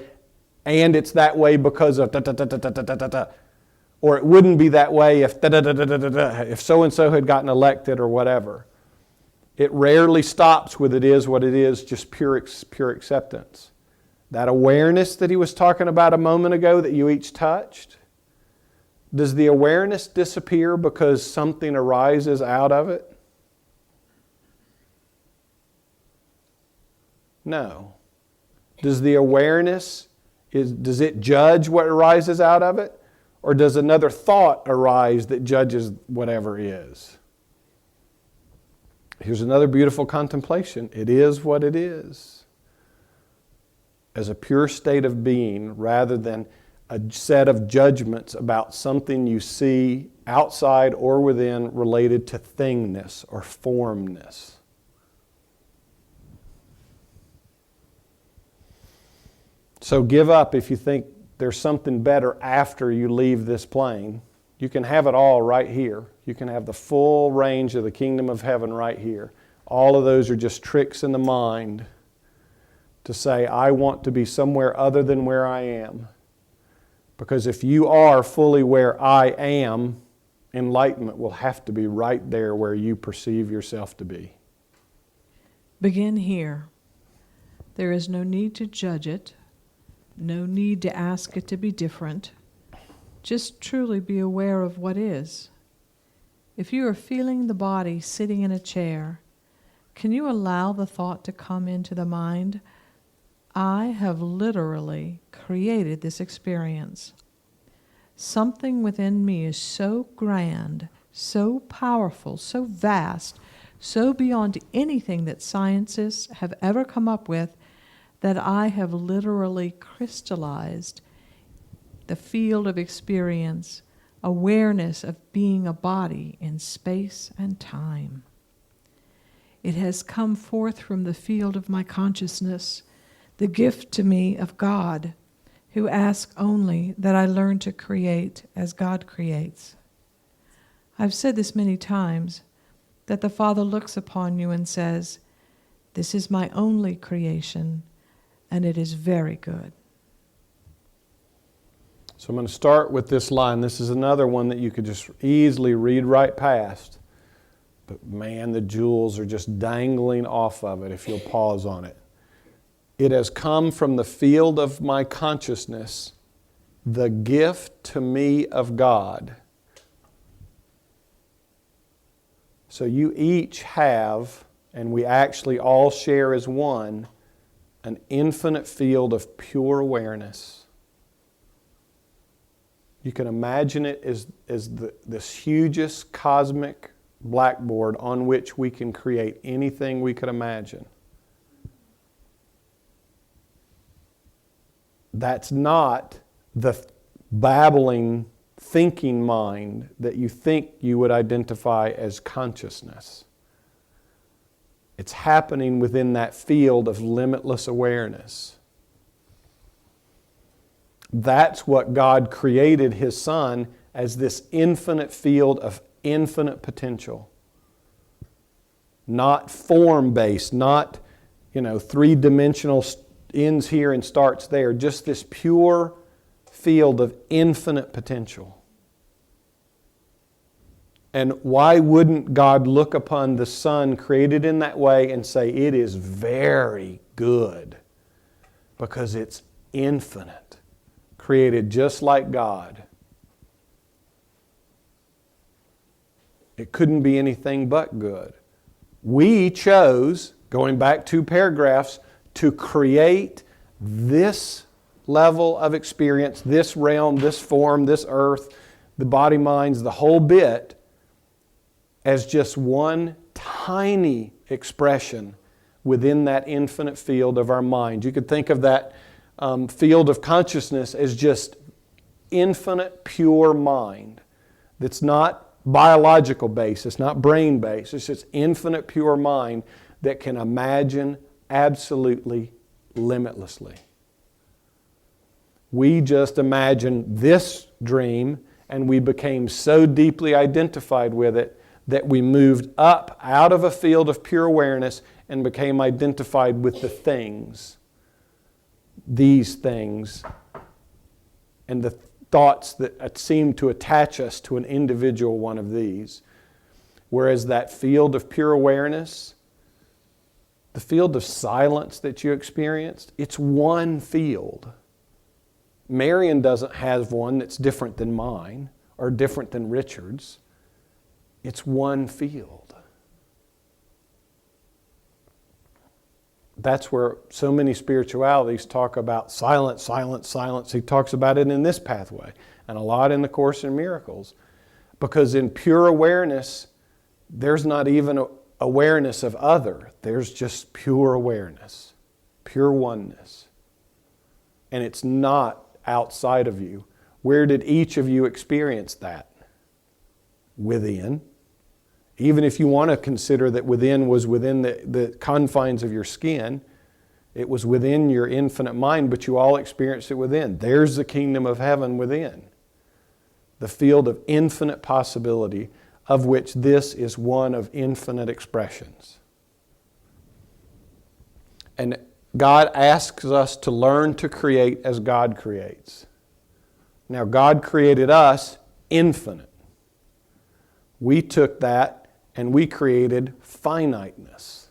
and it's that way because of da-da-da-da-da-da-da-da. Or it wouldn't be that way if da-da-da-da-da-da-da, if so-and-so had gotten elected or whatever. It rarely stops with it is what it is, just pure acceptance. That awareness that he was talking about a moment ago that you each touched, does the awareness disappear because something arises out of it? No. Does the awareness, does it judge what arises out of it? Or does another thought arise that judges whatever is? Here's another beautiful contemplation. It is what it is. As a pure state of being, rather than a set of judgments about something you see outside or within related to thingness or formness. So give up if you think there's something better after you leave this plane. You can have it all right here. You can have the full range of the kingdom of heaven right here. All of those are just tricks in the mind to say, I want to be somewhere other than where I am. Because if you are fully where I am, enlightenment will have to be right there where you perceive yourself to be. Begin here. There is no need to judge it, no need to ask it to be different. Just truly be aware of what is. If you are feeling the body sitting in a chair, can you allow the thought to come into the mind, I have literally created this experience. Something within me is so grand, so powerful, so vast, so beyond anything that scientists have ever come up with, that I have literally crystallized the field of experience, awareness of being a body in space and time. It has come forth from the field of my consciousness, the gift to me of God, who asks only that I learn to create as God creates. I've said this many times, that the Father looks upon you and says, this is my only creation, and it is very good. So I'm going to start with this line. This is another one that you could just easily read right past. But man, the jewels are just dangling off of it if you'll pause on it. It has come from the field of my consciousness, the gift to me of God. So you each have, and we actually all share as one, an infinite field of pure awareness. You can imagine it as this hugest cosmic blackboard on which we can create anything we could imagine. That's not the babbling, thinking mind that you think you would identify as consciousness. It's happening within that field of limitless awareness. That's what God created His Son as, this infinite field of infinite potential. Not form-based, not, three-dimensional ends here and starts there. Just this pure field of infinite potential. And why wouldn't God look upon the Son created in that way and say, it is very good? Because it's infinite. Created just like God. It couldn't be anything but good. We chose, going back 2 paragraphs, to create this level of experience, this realm, this form, this earth, the body, minds, the whole bit, as just one tiny expression within that infinite field of our mind. You could think of that field of consciousness as just infinite pure mind that's not biological based, it's not brain based, it's just infinite pure mind that can imagine absolutely limitlessly. We just imagined this dream and we became so deeply identified with it that we moved up out of a field of pure awareness and became identified with the things. These things and the thoughts that seem to attach us to an individual one of these. Whereas that field of pure awareness the field of silence that you experienced, it's one field. Marion doesn't have one that's different than mine or different than Richard's. It's one field. That's where so many spiritualities talk about silence, silence, silence. He talks about it in this pathway and a lot in the Course in Miracles. Because in pure awareness, there's not even awareness of other. There's just pure awareness, pure oneness. And it's not outside of you. Where did each of you experience that? Within. Even if you want to consider that within was within the confines of your skin, it was within your infinite mind, but you all experienced it within. There's the kingdom of heaven within. The field of infinite possibility, of which this is one of infinite expressions. And God asks us to learn to create as God creates. Now, God created us infinite. We took that and we created finiteness.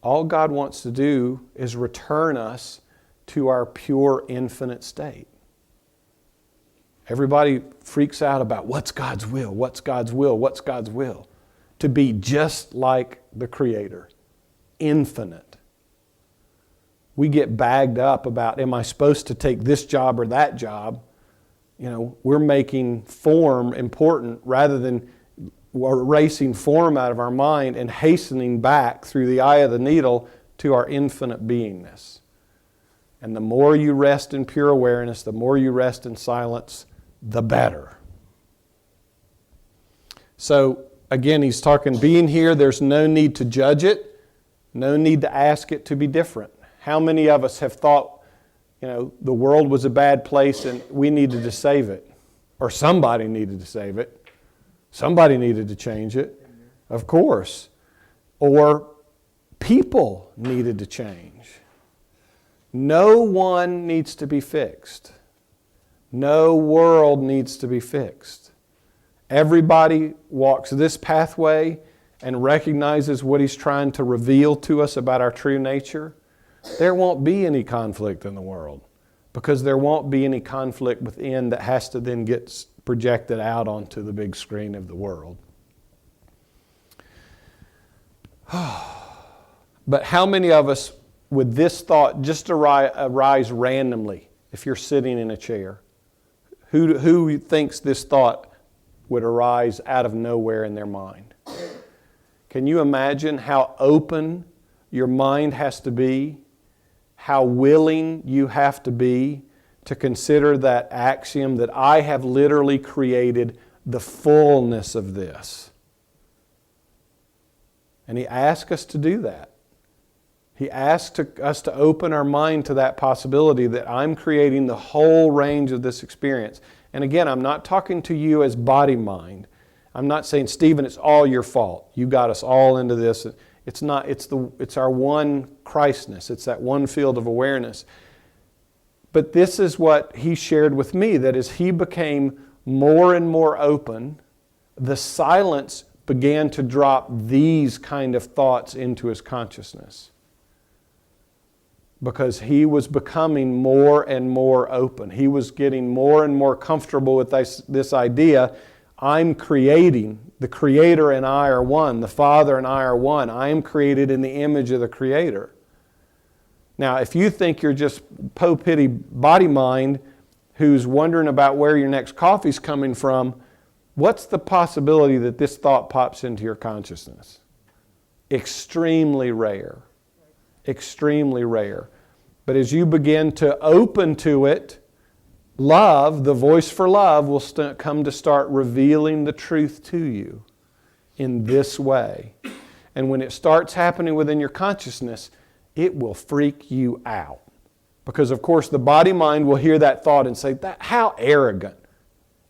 All God wants to do is return us to our pure infinite state. Everybody freaks out about what's God's will, what's God's will, what's God's will. To be just like the Creator, infinite. We get bagged up about, am I supposed to take this job or that job? You know, we're making form important rather than erasing form out of our mind and hastening back through the eye of the needle to our infinite beingness. And the more you rest in pure awareness, the more you rest in silence, the better. So, again, he's talking, being here, there's no need to judge it, no need to ask it to be different. How many of us have thought, you know, the world was a bad place and we needed to save it? Or somebody needed to save it. Somebody needed to change it, of course. Or people needed to change. No one needs to be fixed. No world needs to be fixed. Everybody walks this pathway and recognizes what he's trying to reveal to us about our true nature. There won't be any conflict in the world because there won't be any conflict within that has to then get projected out onto the big screen of the world. But how many of us would this thought just arise randomly if you're sitting in a chair? Who thinks this thought would arise out of nowhere in their mind? Can you imagine how open your mind has to be? How willing you have to be to consider that axiom that I have literally created the fullness of this. And he asks us to do that. He asks us to open our mind to that possibility that I'm creating the whole range of this experience. And again, I'm not talking to you as body-mind. I'm not saying, Stephen, it's all your fault. You got us all into this. It's not. It's our one Christness. It's that one field of awareness. But this is what he shared with me, that as he became more and more open, the silence began to drop these kind of thoughts into his consciousness. Because he was becoming more and more open. He was getting more and more comfortable with this idea, I'm creating. The Creator and I are one. The Father and I are one. I am created in the image of the Creator. Now, if you think you're just po-pity body mind who's wondering about where your next coffee's coming from, what's the possibility that this thought pops into your consciousness? Extremely rare. Extremely rare. But as you begin to open to it, love, the voice for love, will come to start revealing the truth to you in this way. And when it starts happening within your consciousness, it will freak you out. Because, of course, the body-mind will hear that thought and say, how arrogant.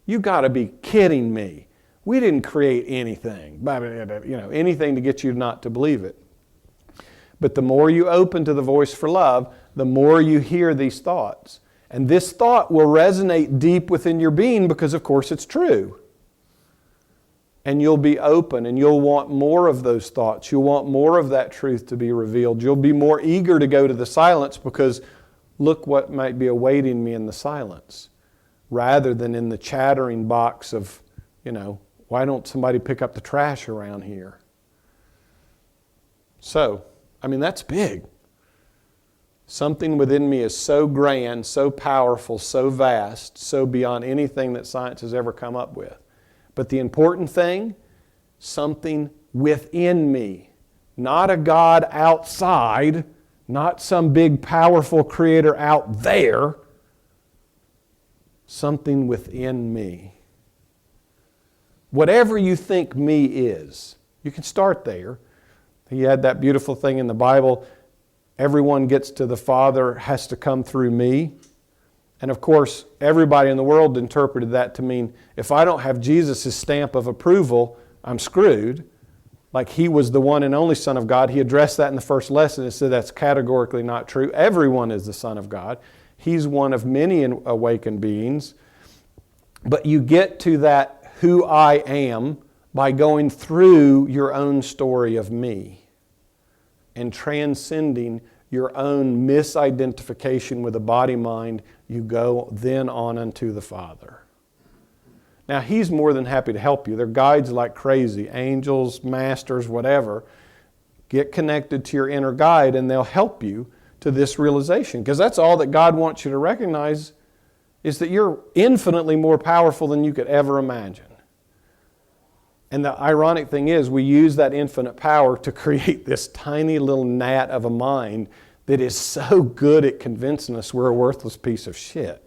You got to be kidding me. We didn't create anything. Anything to get you not to believe it. But the more you open to the voice for love, the more you hear these thoughts. And this thought will resonate deep within your being because, of course, it's true. And you'll be open and you'll want more of those thoughts. You'll want more of that truth to be revealed. You'll be more eager to go to the silence because look what might be awaiting me in the silence, rather than in the chattering box of, why don't somebody pick up the trash around here? So, that's big. Something within me is so grand, so powerful, so vast, so beyond anything that science has ever come up with. But the important thing, something within me, not a God outside, not some big powerful creator out there, something within me. Whatever you think me is, you can start there. He had that beautiful thing in the Bible, everyone gets to the Father has to come through me. And of course, everybody in the world interpreted that to mean, if I don't have Jesus' stamp of approval, I'm screwed. Like he was the one and only Son of God. He addressed that in the first lesson and said that's categorically not true. Everyone is the Son of God. He's one of many awakened beings. But you get to that who I am by going through your own story of me and transcending your own misidentification with the body-mind. You go then on unto the Father. Now, He's more than happy to help you. There are guides like crazy, angels, masters, whatever. Get connected to your inner guide and they'll help you to this realization. Because that's all that God wants you to recognize, is that you're infinitely more powerful than you could ever imagine. And the ironic thing is, we use that infinite power to create this tiny little gnat of a mind that is so good at convincing us we're a worthless piece of shit.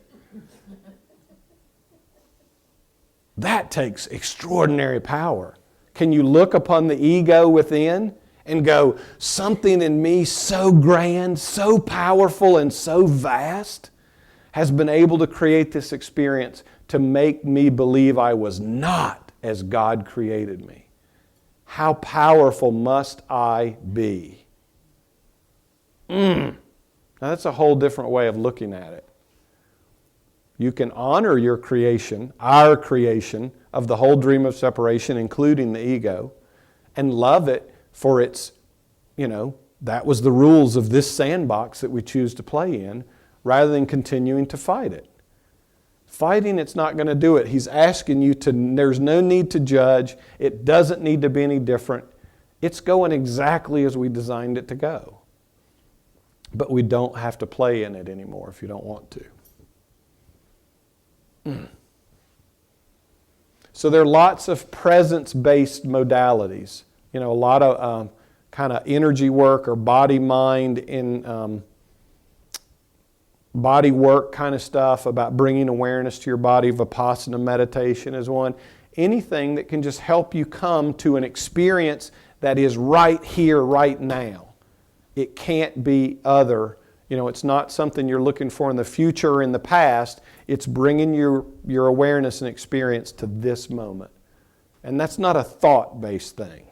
That takes extraordinary power. Can you look upon the ego within and go, something in me so grand, so powerful, and so vast has been able to create this experience to make me believe I was not as God created me. How powerful must I be? Now that's a whole different way of looking at it. You can honor your creation, our creation, of the whole dream of separation, including the ego, and love it for its, that was the rules of this sandbox that we choose to play in, rather than continuing to fight it. Fighting, it's not going to do it. He's asking you to, there's no need to judge. It doesn't need to be any different. It's going exactly as we designed it to go. But we don't have to play in it anymore if you don't want to. So there are lots of presence-based modalities. A lot of kind of energy work or body-mind in body work kind of stuff about bringing awareness to your body. Vipassana meditation is one. Anything that can just help you come to an experience that is right here, right now. It can't be other. It's not something you're looking for in the future or in the past. It's bringing your awareness and experience to this moment. And that's not a thought-based thing.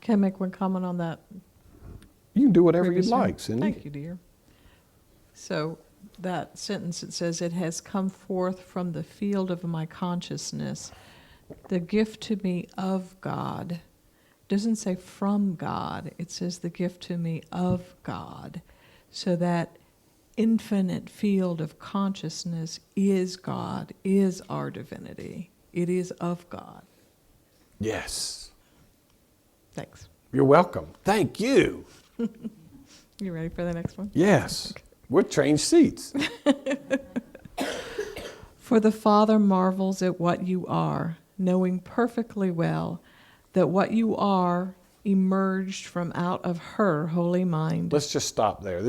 Can I make one comment on that? You can do whatever you'd Previously. like, Cindy. Thank you, dear. So that sentence, it says, it has come forth from the field of my consciousness, the gift to me of God. It doesn't say from God. It says the gift to me of God. So that infinite field of consciousness is God, is our divinity. It is of God. Yes. Thanks. You're welcome. Thank you. You ready for the next one? Yes. We'll change seats. For the Father marvels at what you are, knowing perfectly well that what you are emerged from out of her holy mind. Let's just stop there.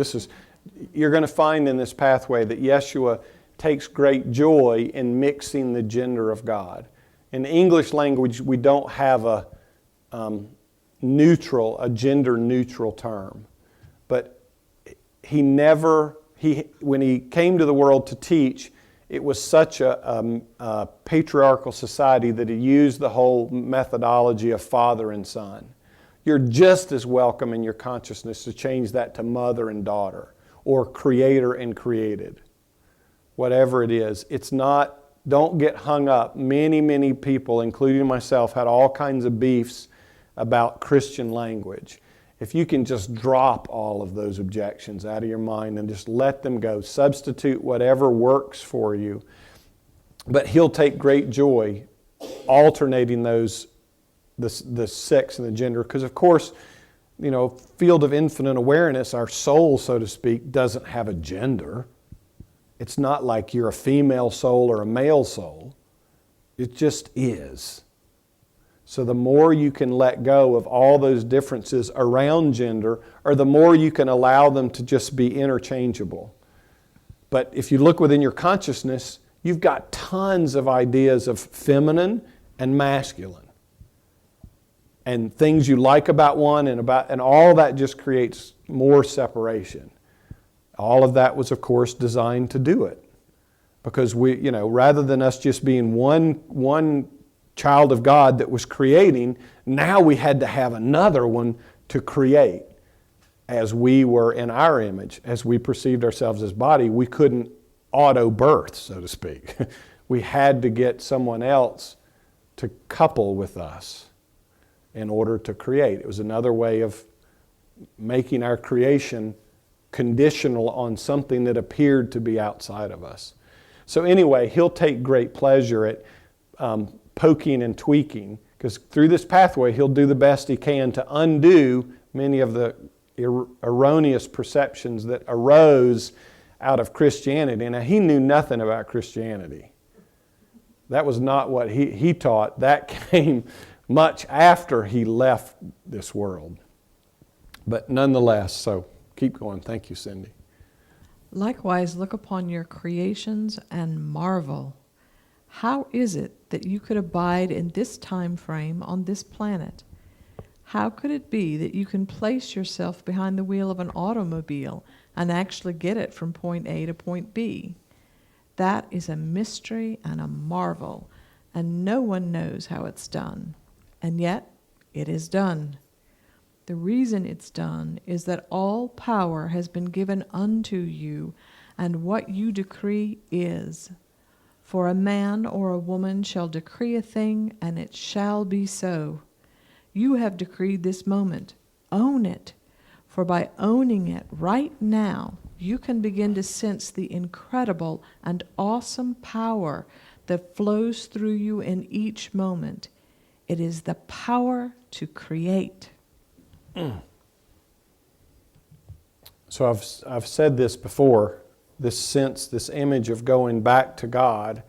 You're going to find in this pathway that Yeshua takes great joy in mixing the gender of God. In the English language, we don't have a gender-neutral term. But when he came to the world to teach, it was such a patriarchal society that he used the whole methodology of father and son. You're just as welcome in your consciousness to change that to mother and daughter, or creator and created. Whatever it is, it's not Don't get hung up. Many people, including myself, had all kinds of beefs about Christian language. If you can just drop all of those objections out of your mind and just let them go, substitute whatever works for you. But He'll take great joy alternating those, the sex and the gender, because of course, field of infinite awareness, our soul, so to speak, doesn't have a gender. It's not like you're a female soul or a male soul. It just is. So the more you can let go of all those differences around gender, or the more you can allow them to just be interchangeable. But if you look within your consciousness, you've got tons of ideas of feminine and masculine. And things you like about one and all that just creates more separation. All of that was, of course, designed to do it. Because rather than us just being one child of God that was creating, now we had to have another one to create. As we were in our image, as we perceived ourselves as body, we couldn't auto-birth, so to speak. We had to get someone else to couple with us in order to create. It was another way of making our creation conditional on something that appeared to be outside of us. So anyway, He'll take great pleasure at poking and tweaking, because through this pathway He'll do the best He can to undo many of the erroneous perceptions that arose out of Christianity. Now, He knew nothing about Christianity. That was not what he taught. That came much after He left this world. But nonetheless, so keep going. Thank you, Cindy. Likewise, look upon your creations and marvel. How is it that you could abide in this time frame on this planet? How could it be that you can place yourself behind the wheel of an automobile and actually get it from point A to point B? That is a mystery and a marvel, and no one knows how it's done. And yet, it is done. The reason it's done is that all power has been given unto you, and what you decree is. For a man or a woman shall decree a thing, and it shall be so. You have decreed this moment. Own it. For by owning it right now, you can begin to sense the incredible and awesome power that flows through you in each moment. It is the power to create. So I've said this before, this sense, this image of going back to God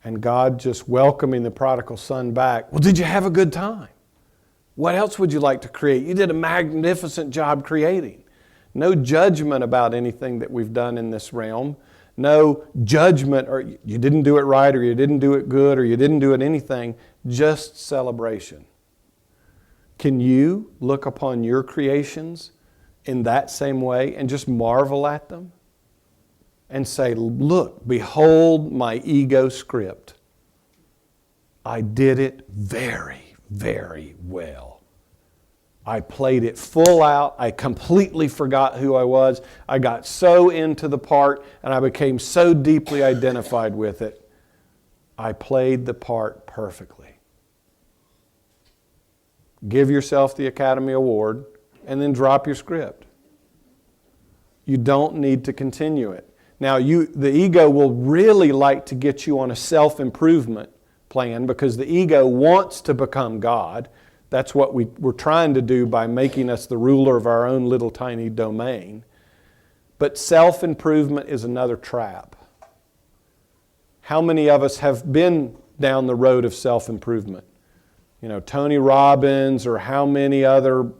and God just welcoming the prodigal son back. Well, did you have a good time? What else would you like to create? You did a magnificent job creating. No judgment about anything that we've done in this realm. No judgment, or you didn't do it right, or you didn't do it good, or you didn't do it anything. Just celebration. Can you look upon your creations in that same way and just marvel at them? And say, look, behold my ego script. I did it very, very well. I played it full out. I completely forgot who I was. I got so into the part and I became so deeply identified with it. I played the part perfectly. Give yourself the Academy Award and then drop your script. You don't need to continue it. Now, the ego will really like to get you on a self-improvement plan because the ego wants to become God. That's what we're trying to do by making us the ruler of our own little tiny domain. But self-improvement is another trap. How many of us have been down the road of self-improvement? Tony Robbins or how many other,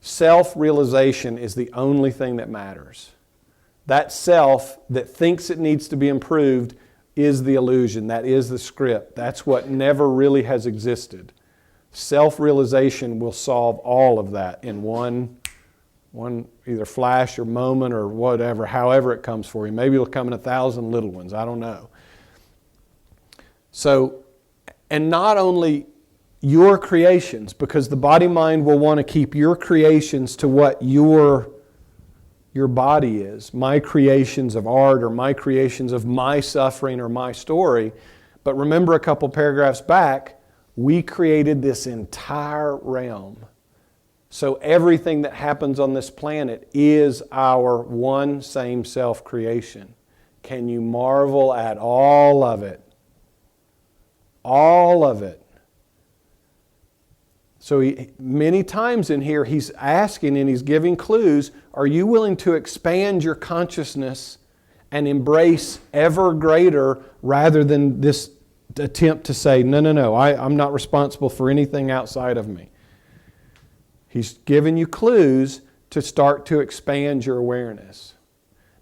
self-realization is the only thing that matters. That self that thinks it needs to be improved is the illusion. That is the script. That's what never really has existed. Self-realization will solve all of that in one either flash or moment or whatever, however it comes for you. Maybe it'll come in 1,000 little ones. I don't know. So, and not only your creations, because the body-mind will want to keep your creations to what your your body is, my creations of art or my creations of my suffering or my story. But remember a couple paragraphs back, we created this entire realm. So everything that happens on this planet is our one same self creation. Can you marvel at all of it? All of it. So many times in here he's asking and he's giving clues, are you willing to expand your consciousness and embrace ever greater rather than this attempt to say, no, I'm not responsible for anything outside of me. He's giving you clues to start to expand your awareness.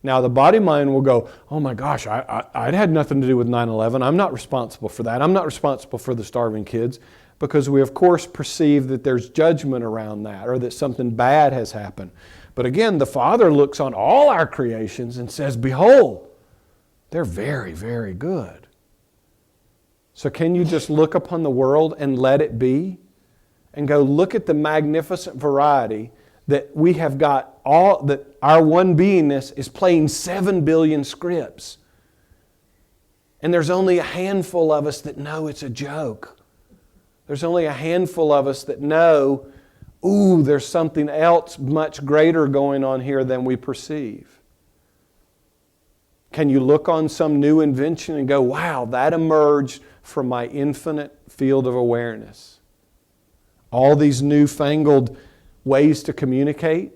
Now the body-mind will go, oh my gosh, I had nothing to do with 9/11. I'm not responsible for that. I'm not responsible for the starving kids. Because we, of course, perceive that there's judgment around that or that something bad has happened. But again, the Father looks on all our creations and says, behold, they're very, very good. So can you just look upon the world and let it be? And go look at the magnificent variety that we have got, all that our one beingness is playing 7 billion scripts. And there's only a handful of us that know it's a joke. There's only a handful of us that know, ooh, there's something else much greater going on here than we perceive. Can you look on some new invention and go, wow, that emerged from my infinite field of awareness? All these newfangled ways to communicate.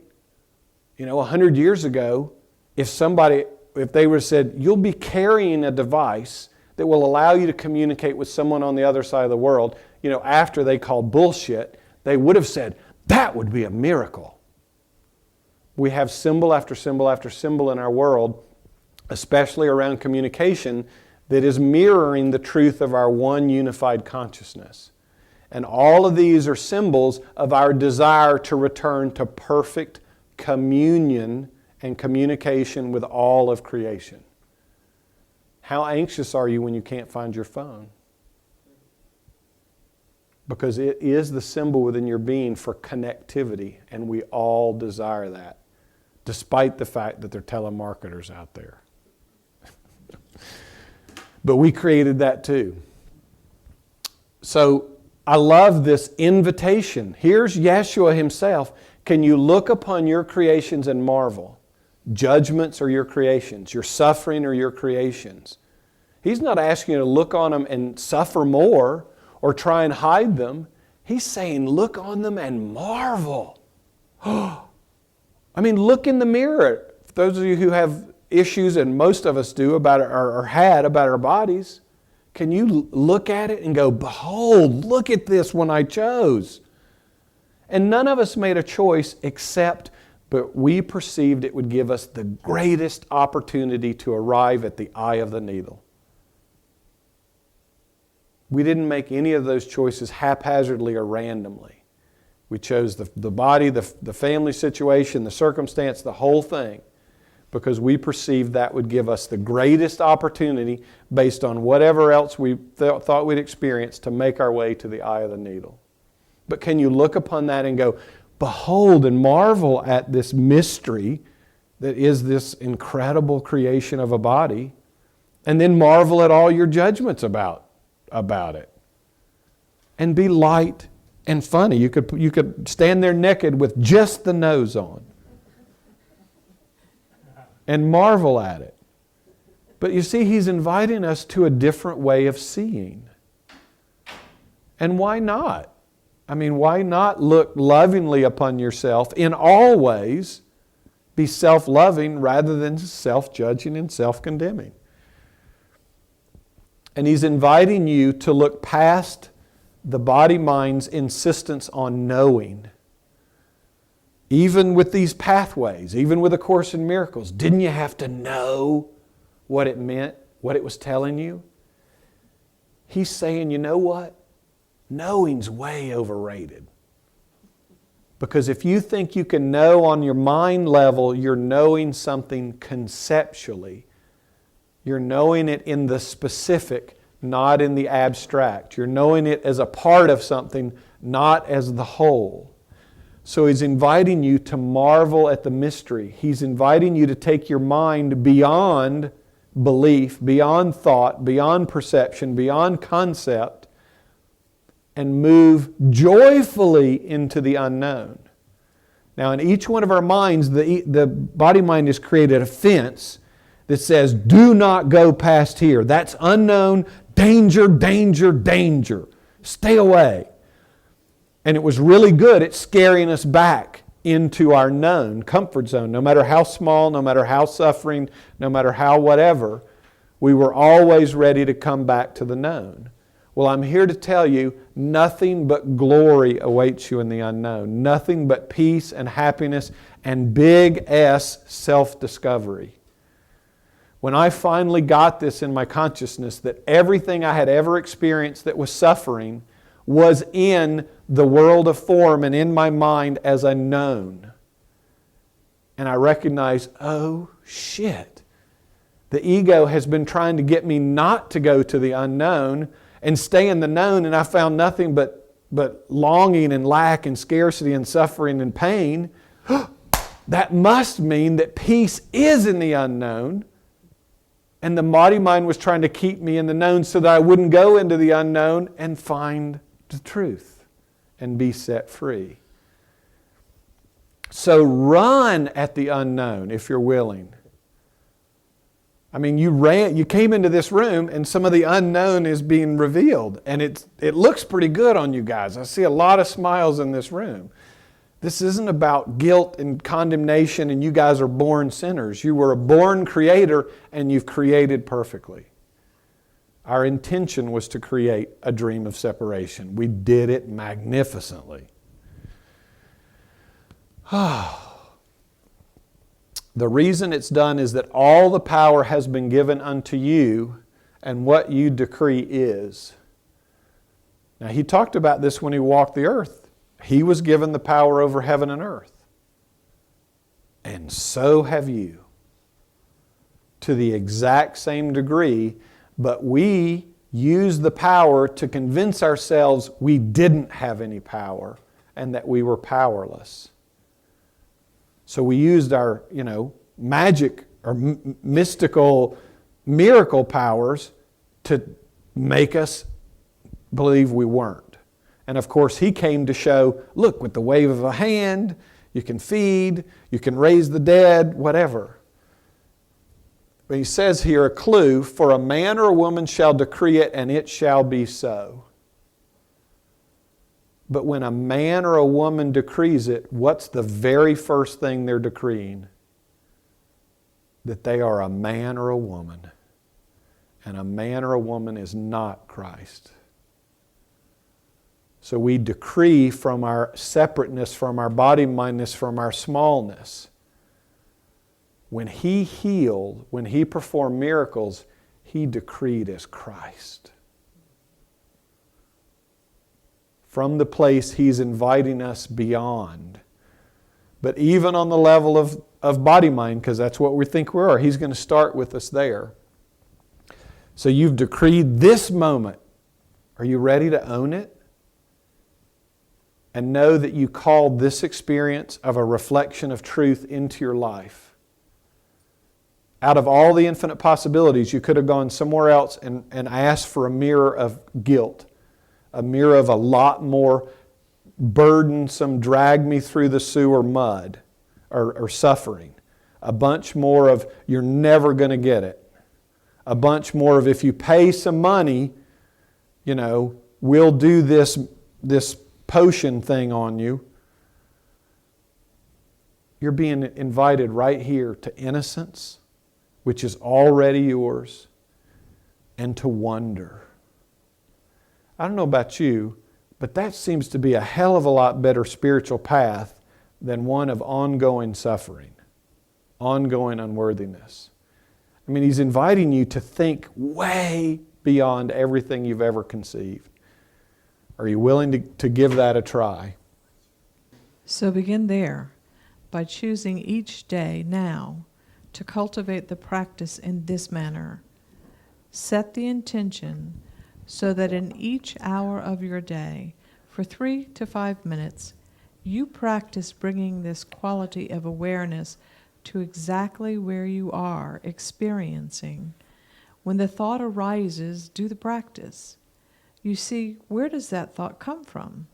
100 years ago, if they would have said, you'll be carrying a device that will allow you to communicate with someone on the other side of the world, after they called bullshit, they would have said, that would be a miracle. We have symbol after symbol after symbol in our world, especially around communication, that is mirroring the truth of our one unified consciousness. And all of these are symbols of our desire to return to perfect communion and communication with all of creation. How anxious are you when you can't find your phone? Because it is the symbol within your being for connectivity, and we all desire that, despite the fact that there are telemarketers out there. But we created that too. So I love this invitation. Here's Yeshua himself. Can you look upon your creations and marvel? Judgments are your creations. Your suffering are your creations. He's not asking you to look on them and suffer more or try and hide them. He's saying, look on them and marvel. Look in the mirror. For those of you who have issues, and most of us do, about our bodies, can you look at it and go, behold, look at this one I chose? And none of us made a choice but we perceived it would give us the greatest opportunity to arrive at the eye of the needle. We didn't make any of those choices haphazardly or randomly. We chose the body, the family situation, the circumstance, the whole thing, because we perceived that would give us the greatest opportunity based on whatever else we thought we'd experience to make our way to the eye of the needle. But can you look upon that and go, behold and marvel at this mystery that is this incredible creation of a body, and then marvel at all your judgments about it. And be light and funny. You could stand there naked with just the nose on and marvel at it. But you see, he's inviting us to a different way of seeing. And why not? Why not look lovingly upon yourself in all ways, be self-loving rather than self-judging and self-condemning? And he's inviting you to look past the body-mind's insistence on knowing. Even with these pathways, even with A Course in Miracles, didn't you have to know what it meant, what it was telling you? He's saying, you know what? Knowing's way overrated. Because if you think you can know on your mind level, you're knowing something conceptually. You're knowing it in the specific, not in the abstract. You're knowing it as a part of something, not as the whole. So He's inviting you to marvel at the mystery. He's inviting you to take your mind beyond belief, beyond thought, beyond perception, beyond concept, and move joyfully into the unknown. Now, in each one of our minds, the body mind has created a fence that says, do not go past here. That's unknown, danger, danger, danger. Stay away. And it was really good at scaring us back into our known comfort zone. No matter how small, no matter how suffering, no matter how whatever, we were always ready to come back to the known. Well, I'm here to tell you, nothing but glory awaits you in the unknown. Nothing but peace and happiness and big S self-discovery. When I finally got this in my consciousness, that everything I had ever experienced that was suffering was in the world of form and in my mind as a known. And I recognized, oh shit, the ego has been trying to get me not to go to the unknown and stay in the known, and I found nothing but longing and lack and scarcity and suffering and pain. That must mean that peace is in the unknown. And the body mind was trying to keep me in the known so that I wouldn't go into the unknown and find the truth and be set free. So run at the unknown if you're willing. I mean, you came into this room and some of the unknown is being revealed. And it looks pretty good on you guys. I see a lot of smiles in this room. This isn't about guilt and condemnation and you guys are born sinners. You were a born creator and you've created perfectly. Our intention was to create a dream of separation. We did it magnificently. The reason it's done is that all the power has been given unto you, and what you decree is. Now, He talked about this when He walked the earth. He was given the power over heaven and earth. And so have you. To the exact same degree, but we used the power to convince ourselves we didn't have any power and that we were powerless. So we used our, magic or mystical miracle powers to make us believe we weren't. And of course, He came to show, look, with the wave of a hand, you can feed, you can raise the dead, whatever. But He says here a clue, for a man or a woman shall decree it, and it shall be so. But when a man or a woman decrees it, what's the very first thing they're decreeing? That they are a man or a woman. And a man or a woman is not Christ. So we decree from our separateness, from our body-mindedness, from our smallness. When He healed, when He performed miracles, He decreed as Christ. From the place He's inviting us beyond. But even on the level of body-mind, because that's what we think we are, He's going to start with us there. So you've decreed this moment. Are you ready to own it? And know that you called this experience of a reflection of truth into your life. Out of all the infinite possibilities, you could have gone somewhere else and asked for a mirror of guilt. A mirror of a lot more burdensome, drag me through the sewer mud or suffering. A bunch more of you're never going to get it. A bunch more of if you pay some money, we'll do this potion thing on you. You're being invited right here to innocence, which is already yours, and to wonder. I don't know about you, but that seems to be a hell of a lot better spiritual path than one of ongoing suffering, ongoing unworthiness. I mean, He's inviting you to think way beyond everything you've ever conceived. Are you willing to give that a try? So begin there by choosing each day now to cultivate the practice in this manner. Set the intention so that in each hour of your day, for 3 to 5 minutes, You practice bringing this quality of awareness to exactly where you are experiencing. When the thought arises, do the practice. You see, where does that thought come from?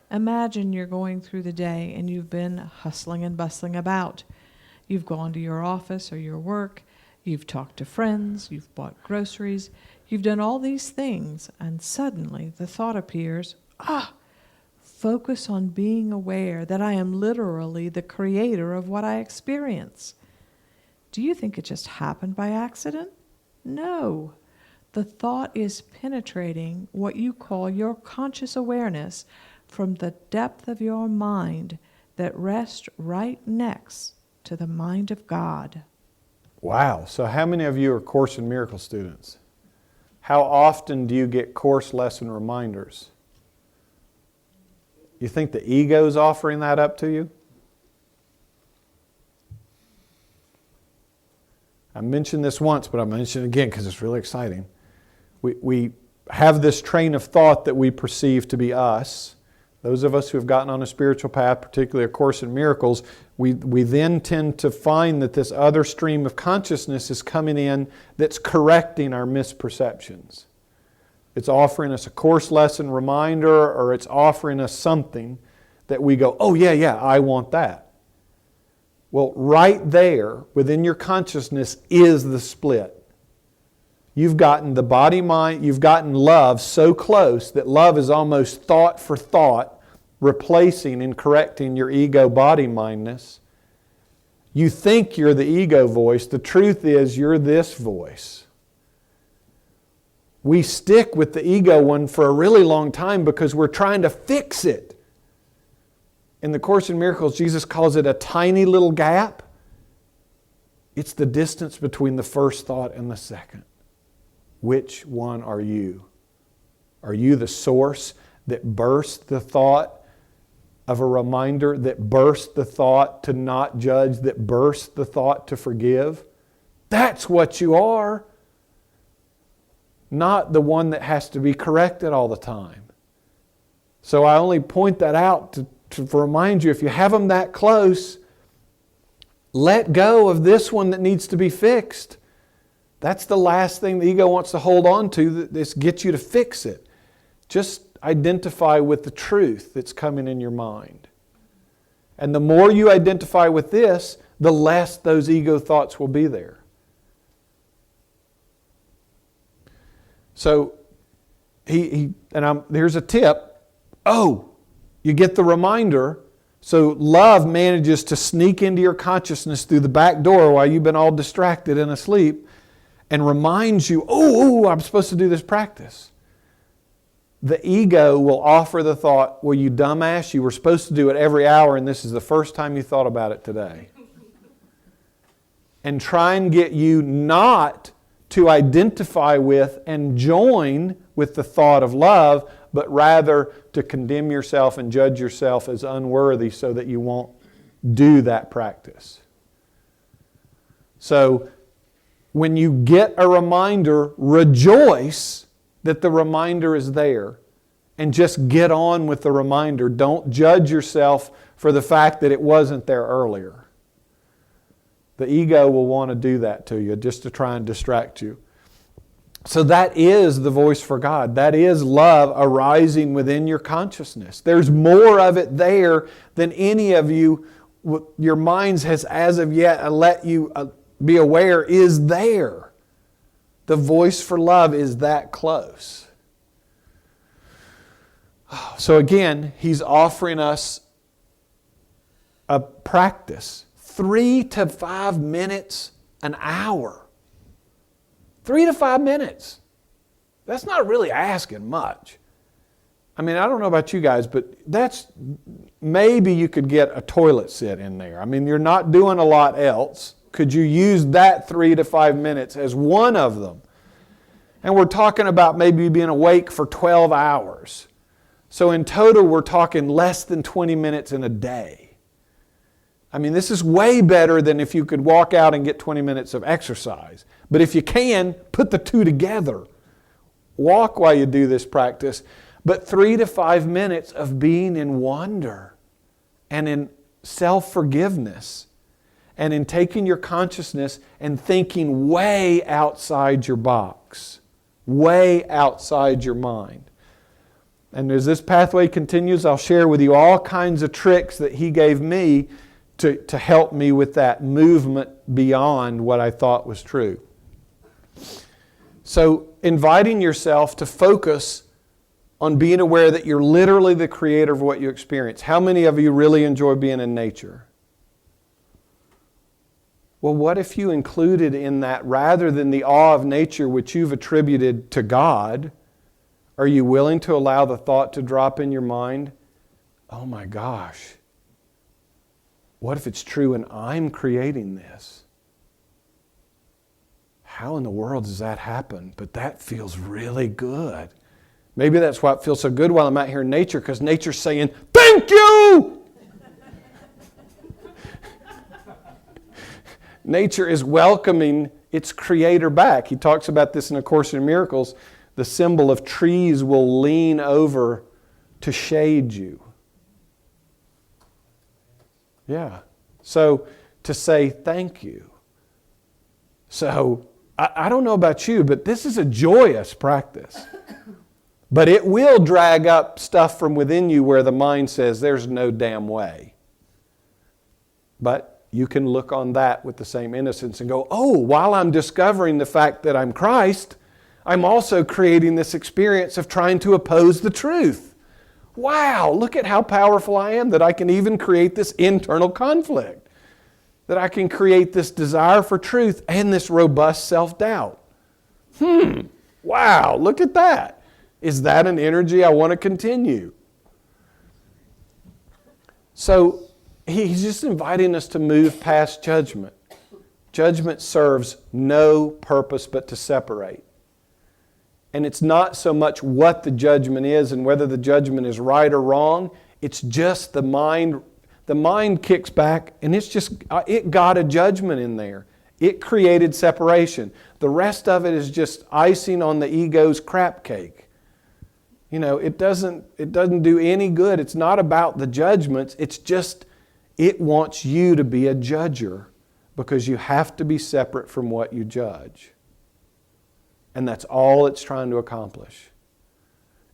Imagine you're going through the day and you've been hustling and bustling about. You've gone to your office or your work, you've talked to friends, you've bought groceries, you've done all these things, and suddenly the thought appears, focus on being aware that I am literally the creator of what I experience. Do you think it just happened by accident? No. The thought is penetrating what you call your conscious awareness from the depth of your mind that rests right next to the mind of God. Wow. So how many of you are Course in Miracles students? How often do you get course lesson reminders? You think the ego's offering that up to you? I mentioned this once, but I'll mention it again because it's really exciting. We have this train of thought that we perceive to be us. Those of us who have gotten on a spiritual path, particularly A Course in Miracles, we then tend to find that this other stream of consciousness is coming in that's correcting our misperceptions. It's offering us a course lesson reminder, or it's offering us something that we go, oh yeah, I want that. Well, right there within your consciousness is the split. You've gotten the body-mind, you've gotten love so close that love is almost thought for thought, replacing and correcting your ego body-mindness. You think you're the ego voice. The truth is you're this voice. We stick with the ego one for a really long time because we're trying to fix it. In the Course in Miracles, Jesus calls it a tiny little gap. It's the distance between the first thought and the second. Which one are you? Are you the source that bursts the thought of a reminder, that bursts the thought to not judge, that bursts the thought to forgive? That's what you are. Not the one that has to be corrected all the time. So I only point that out to remind you, if you have them that close, let go of this one that needs to be fixed. That's the last thing the ego wants to hold on to, that gets you to fix it. Just identify with the truth that's coming in your mind. And the more you identify with this, the less those ego thoughts will be there. So, here's a tip. You get the reminder. So love manages to sneak into your consciousness through the back door while you've been all distracted and asleep, and reminds you, I'm supposed to do this practice. The ego will offer the thought, well, you dumbass, you were supposed to do it every hour and this is the first time you thought about it today. And try and get you not to identify with and join with the thought of love, but rather to condemn yourself and judge yourself as unworthy so that you won't do that practice. So, when you get a reminder, rejoice that the reminder is there and just get on with the reminder. Don't judge yourself for the fact that it wasn't there earlier. The ego will want to do that to you just to try and distract you. So that is the voice for God. That is love arising within your consciousness. There's more of it there than any of you, your minds has as of yet let you be aware is there. The voice for love is that close. So again, He's offering us a practice. 3 to 5 minutes an hour. 3 to 5 minutes. That's not really asking much. I mean, I don't know about you guys, but maybe you could get a toilet sit in there. I mean, you're not doing a lot else. Could you use that 3 to 5 minutes as one of them? And we're talking about maybe being awake for 12 hours. So in total, we're talking less than 20 minutes in a day. I mean, this is way better than if you could walk out and get 20 minutes of exercise. But if you can, put the two together. Walk while you do this practice. But 3 to 5 minutes of being in wonder. and in self-forgiveness and in taking your consciousness and thinking way outside your box, way outside your mind. And as this pathway continues, I'll share with you all kinds of tricks that he gave me to help me with that movement beyond what I thought was true. So inviting yourself to focus on being aware that you're literally the creator of what you experience. How many of you really enjoy being in nature? Well, what if you included in that, rather than the awe of nature which you've attributed to God, are you willing to allow the thought to drop in your mind, oh my gosh, what if it's true and I'm creating this? How in the world does that happen? But that feels really good. Maybe that's why it feels so good while I'm out here in nature, because nature's saying, thank you! Nature is welcoming its creator back. He talks about this in A Course in Miracles. The symbol of trees will lean over to shade you. Yeah. So to say thank you. So I don't know about you, but this is a joyous practice. But it will drag up stuff from within you where the mind says, there's no damn way. But you can look on that with the same innocence and go, oh, while I'm discovering the fact that I'm Christ, I'm also creating this experience of trying to oppose the truth. Wow, look at how powerful I am that I can even create this internal conflict. That I can create this desire for truth and this robust self-doubt. Wow, look at that. Is that an energy I want to continue? So he's just inviting us to move past judgment. Judgment serves no purpose but to separate. And it's not so much what the judgment is and whether the judgment is right or wrong. It's just the mind. The mind kicks back and it got a judgment in there. It created separation. The rest of it is just icing on the ego's crap cake. You know, it doesn't do any good. It's not about the judgments. It's just, it wants you to be a judger because you have to be separate from what you judge. And that's all it's trying to accomplish.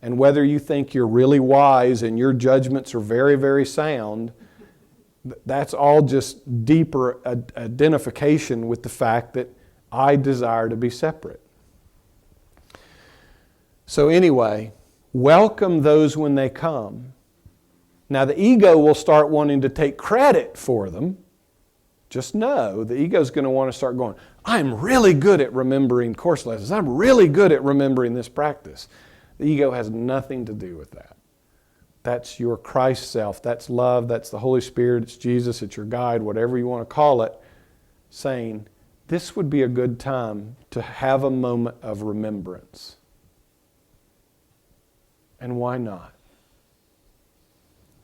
And whether you think you're really wise and your judgments are very, very sound, that's all just deeper identification with the fact that I desire to be separate. So anyway, welcome those when they come. Now the ego will start wanting to take credit for them. Just know the ego's going to want to start going, I'm really good at remembering course lessons. I'm really good at remembering this practice. The ego has nothing to do with that. That's your Christ self. That's love. That's the Holy Spirit. It's Jesus. It's your guide, whatever you want to call it, saying, this would be a good time to have a moment of remembrance. And why not?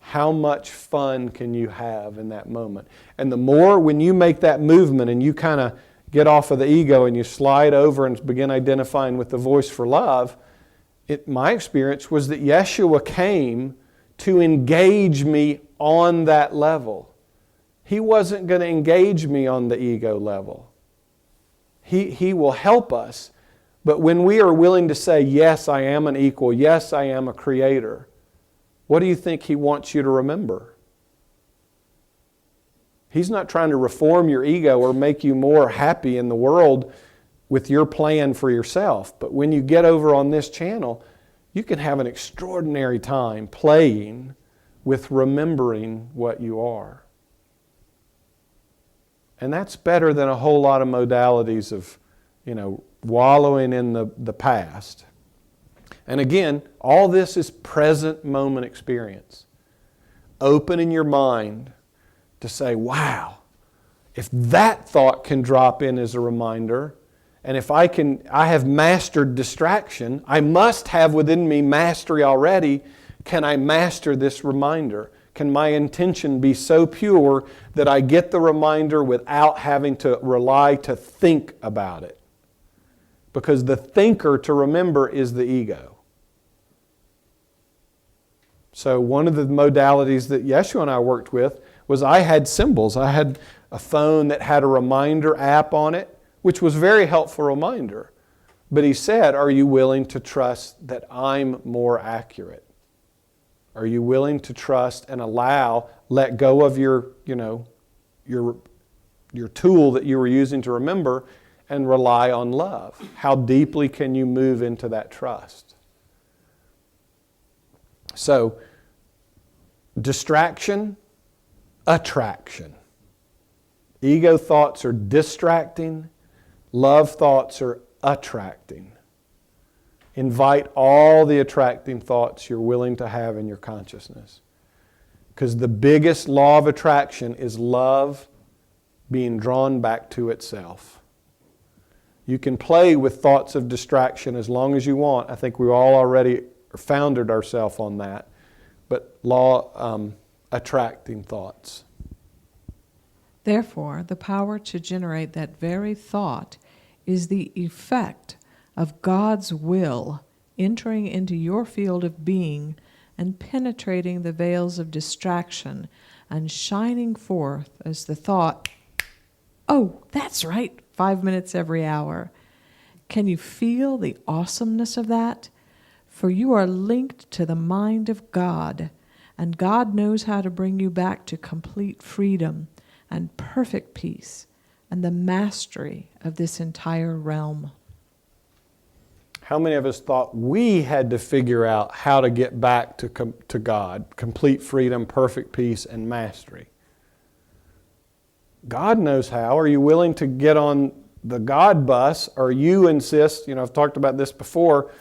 How much fun can you have in that moment? And the more when you make that movement and you kind of get off of the ego and you slide over and begin identifying with the voice for love, my experience was that Yeshua came to engage me on that level. He wasn't going to engage me on the ego level. He will help us. But when we are willing to say, yes, I am an equal, yes, I am a creator, what do you think He wants you to remember? He's not trying to reform your ego or make you more happy in the world with your plan for yourself. But when you get over on this channel, you can have an extraordinary time playing with remembering what you are. And that's better than a whole lot of modalities of, wallowing in the past. And again, all this is present moment experience. Opening your mind to say, wow, if that thought can drop in as a reminder, and if I have mastered distraction, I must have within me mastery already. Can I master this reminder? Can my intention be so pure that I get the reminder without having to rely to think about it? Because the thinker to remember is the ego. So one of the modalities that Yeshua and I worked with was I had symbols. I had a phone that had a reminder app on it, which was a very helpful reminder. But he said, are you willing to trust that I'm more accurate? Are you willing to trust and let go of your tool that you were using to remember and rely on love? How deeply can you move into that trust? So, distraction, attraction. Ego thoughts are distracting. Love thoughts are attracting. Invite all the attracting thoughts you're willing to have in your consciousness. Because the biggest law of attraction is love being drawn back to itself. You can play with thoughts of distraction as long as you want. I think we all already founded ourselves on that. But attracting thoughts. Therefore, the power to generate that very thought is the effect of God's will entering into your field of being and penetrating the veils of distraction and shining forth as the thought, oh, that's right, 5 minutes every hour. Can you feel the awesomeness of that? For you are linked to the mind of God, and God knows how to bring you back to complete freedom and perfect peace and the mastery of this entire realm. How many of us thought we had to figure out how to get back to God, complete freedom, perfect peace, and mastery? God knows how. Are you willing to get on the God bus, or you insist, I've talked about this before,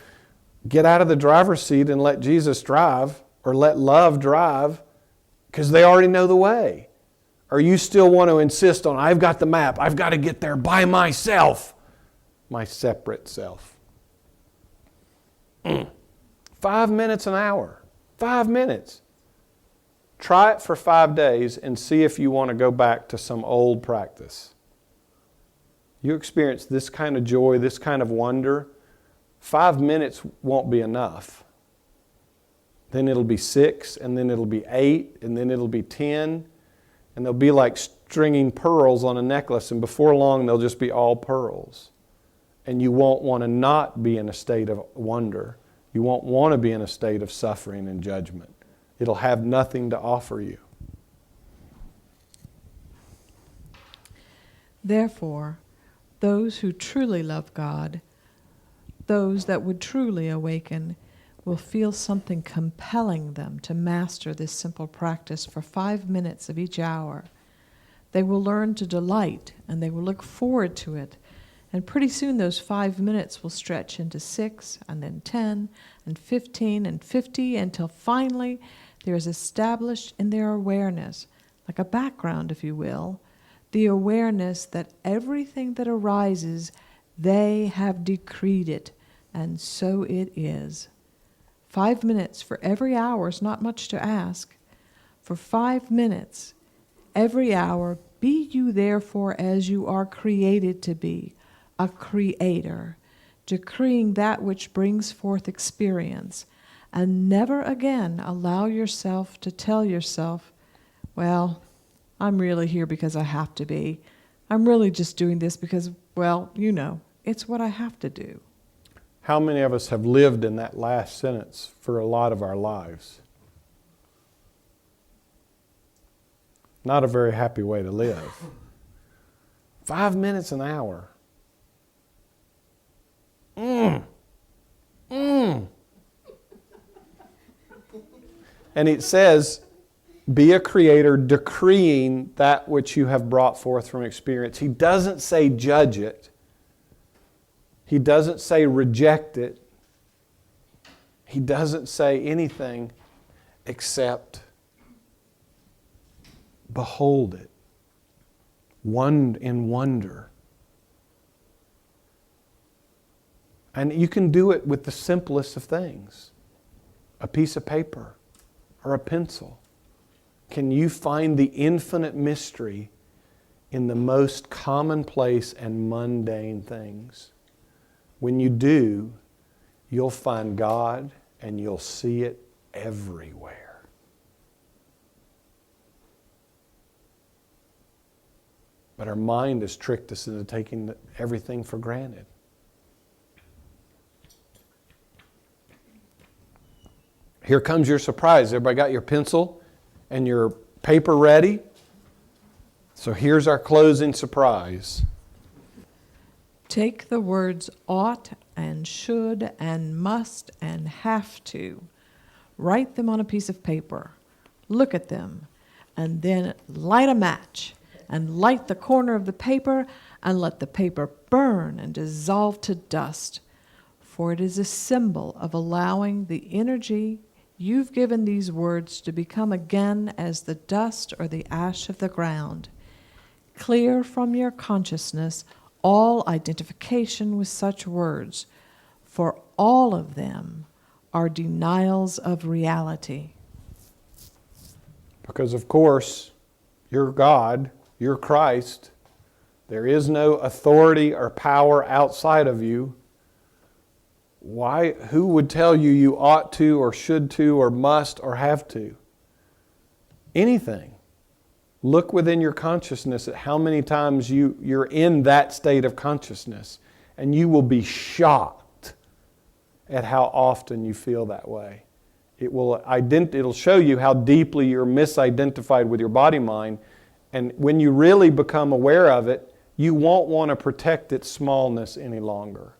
get out of the driver's seat and let Jesus drive, or let love drive, because they already know the way? Or you still want to insist on, I've got the map, I've got to get there by myself, my separate self? 5 minutes an hour. 5 minutes. Try it for 5 days and see if you want to go back to some old practice. You experience this kind of joy, this kind of wonder, 5 minutes won't be enough. Then it'll be 6, and then it'll be 8, and then it'll be 10, and they'll be like stringing pearls on a necklace, and before long they'll just be all pearls. And you won't want to not be in a state of wonder. You won't want to be in a state of suffering and judgment. It'll have nothing to offer you. Therefore, those who truly love God, those that would truly awaken, will feel something compelling them to master this simple practice for 5 minutes of each hour. They will learn to delight, and they will look forward to it. And pretty soon those 5 minutes will stretch into 6, and then 10, and 15, and 50, until finally there is established in their awareness, like a background, if you will, the awareness that everything that arises, they have decreed it, and so it is. 5 minutes for every hour is not much to ask. For 5 minutes, every hour, be you therefore as you are created to be, a creator, decreeing that which brings forth experience, and never again allow yourself to tell yourself, well, I'm really here because I have to be. I'm really just doing this because, well, it's what I have to do. How many of us have lived in that last sentence for a lot of our lives? Not a very happy way to live. 5 minutes an hour. And it says, be a creator, decreeing that which you have brought forth from experience. He doesn't say judge it. He doesn't say reject it. He doesn't say anything except behold it. In wonder. And you can do it with the simplest of things. A piece of paper or a pencil. Can you find the infinite mystery in the most commonplace and mundane things? When you do, you'll find God and you'll see it everywhere. But our mind has tricked us into taking everything for granted. Here comes your surprise. Everybody got your pencil and your paper ready? So here's our closing surprise. Take the words ought and should and must and have to. Write them on a piece of paper. Look at them. And then light a match and light the corner of the paper and let the paper burn and dissolve to dust. For it is a symbol of allowing the energy you've given these words to become again as the dust or the ash of the ground. Clear from your consciousness all identification with such words, for all of them are denials of reality. Because, of course, you're God, you're Christ. There is no authority or power outside of you. Why? Who would tell you you ought to or should to or must or have to? Anything. Look within your consciousness at how many times you're in that state of consciousness, and you will be shocked at how often you feel that way. It'll show you how deeply you're misidentified with your body-mind, and when you really become aware of it, you won't want to protect its smallness any longer.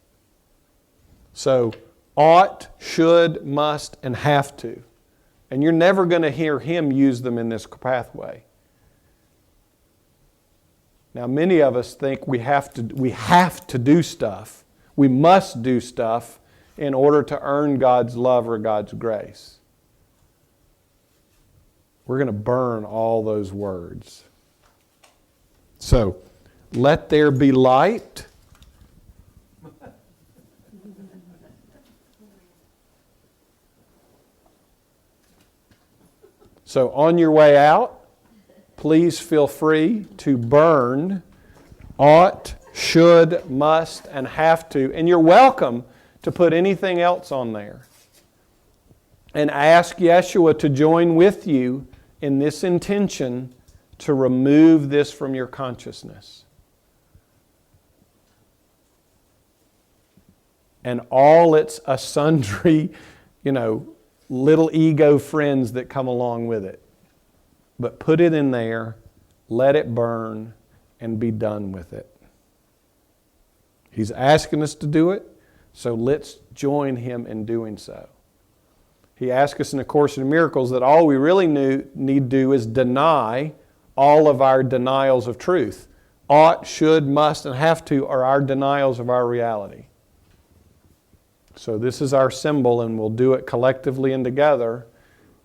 So, ought, should, must, and have to. And you're never going to hear him use them in this pathway. Now, many of us think we have to do stuff. We must do stuff in order to earn God's love or God's grace. We're going to burn all those words. So, let there be light. So, on your way out, please feel free to burn ought, should, must, and have to. And you're welcome to put anything else on there. And ask Yeshua to join with you in this intention to remove this from your consciousness. And all its sundry, little ego friends that come along with it. But put it in there, let it burn, and be done with it. He's asking us to do it, so let's join him in doing so. He asked us in A Course in Miracles that all we really need to do is deny all of our denials of truth. Ought, should, must, and have to are our denials of our reality. So this is our symbol, and we'll do it collectively and together.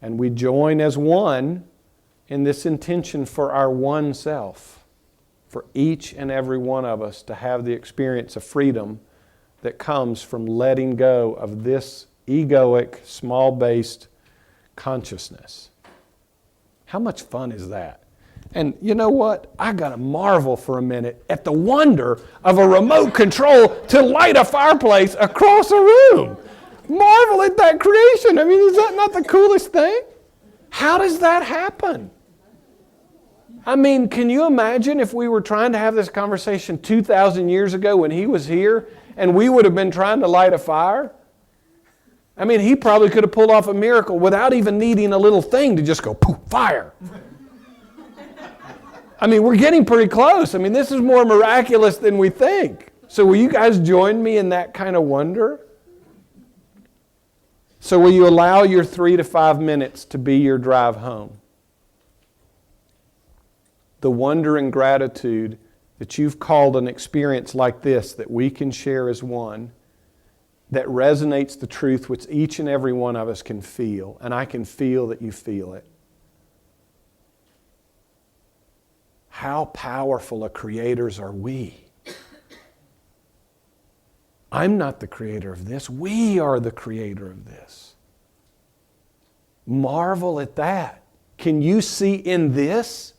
And we join as one in this intention for our one self, for each and every one of us to have the experience of freedom that comes from letting go of this egoic, small-based consciousness. How much fun is that? And you know what? I got to marvel for a minute at the wonder of a remote control to light a fireplace across a room. Marvel at that creation. I mean, is that not the coolest thing? How does that happen? I mean, can you imagine if we were trying to have this conversation 2,000 years ago when he was here and we would have been trying to light a fire? I mean, he probably could have pulled off a miracle without even needing a little thing to just go, poof, fire. I mean, we're getting pretty close. I mean, this is more miraculous than we think. So will you guys join me in that kind of wonder? So will you allow your 3 to 5 minutes to be your drive home? The wonder and gratitude that you've called an experience like this that we can share as one, that resonates the truth which each and every one of us can feel, and I can feel that you feel it. How powerful a creators are we? I'm not the creator of this. We are the creator of this. Marvel at that. Can you see in this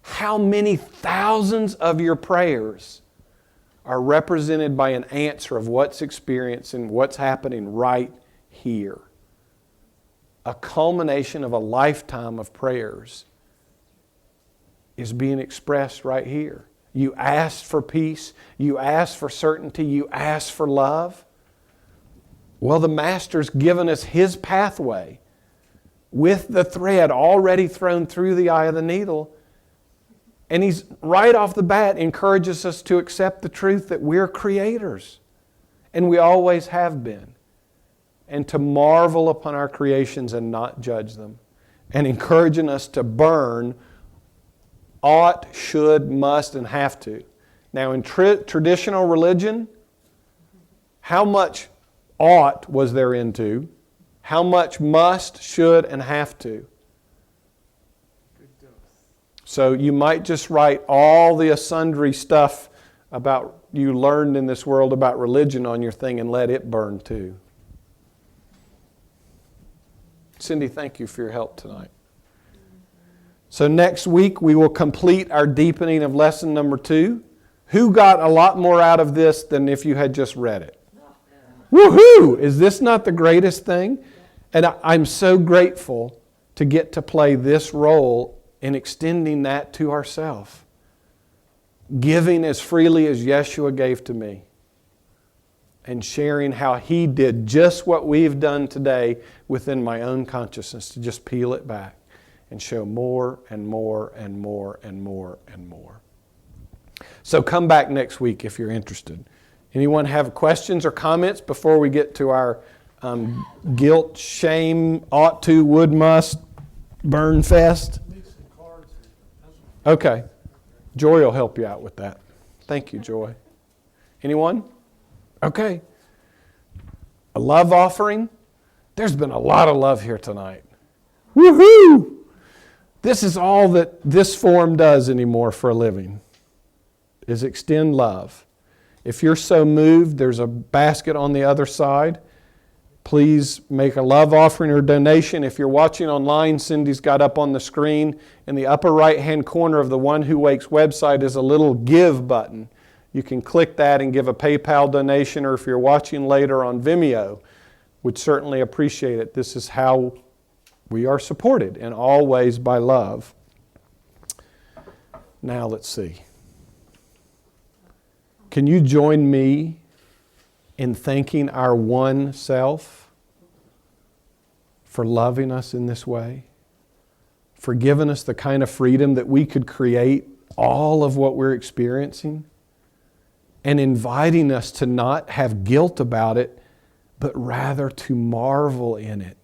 how many thousands of your prayers are represented by an answer of what's experiencing, what's happening right here? A culmination of a lifetime of prayers is being expressed right here. You asked for peace. You asked for certainty. You asked for love. Well, the Master's given us His pathway with the thread already thrown through the eye of the needle. And He's right off the bat encourages us to accept the truth that we're creators. And we always have been. And to marvel upon our creations and not judge them. And encouraging us to burn ought, should, must, and have to. Now in traditional religion, how much ought was there into? How much must, should, and have to? So you might just write all the sundry stuff about you learned in this world about religion on your thing and let it burn too. Cindy, thank you for your help tonight. So next week we will complete our deepening of lesson number 2. Who got a lot more out of this than if you had just read it? Woohoo! Is this not the greatest thing? And I'm so grateful to get to play this role in extending that to ourselves. Giving as freely as Yeshua gave to me. And sharing how He did just what we've done today within my own consciousness, to just peel it back and show more and more and more and more and more. So come back next week if you're interested. Anyone have questions or comments before we get to our guilt, shame, ought to, would, must, burn fest? Okay. Joy will help you out with that. Thank you, Joy. Anyone? Okay. A love offering. There's been a lot of love here tonight. Woohoo! This is all that this forum does anymore for a living, is extend love. If you're so moved, there's a basket on the other side. Please make a love offering or donation. If you're watching online, Cindy's got up on the screen in the upper right-hand corner of the One Who Wakes website is a little give button. You can click that and give a PayPal donation, or if you're watching later on Vimeo, would certainly appreciate it. This is how we are supported, and always by love. Now let's see. Can you join me in thanking our one self for loving us in this way? For giving us the kind of freedom that we could create all of what we're experiencing? And inviting us to not have guilt about it, but rather to marvel in it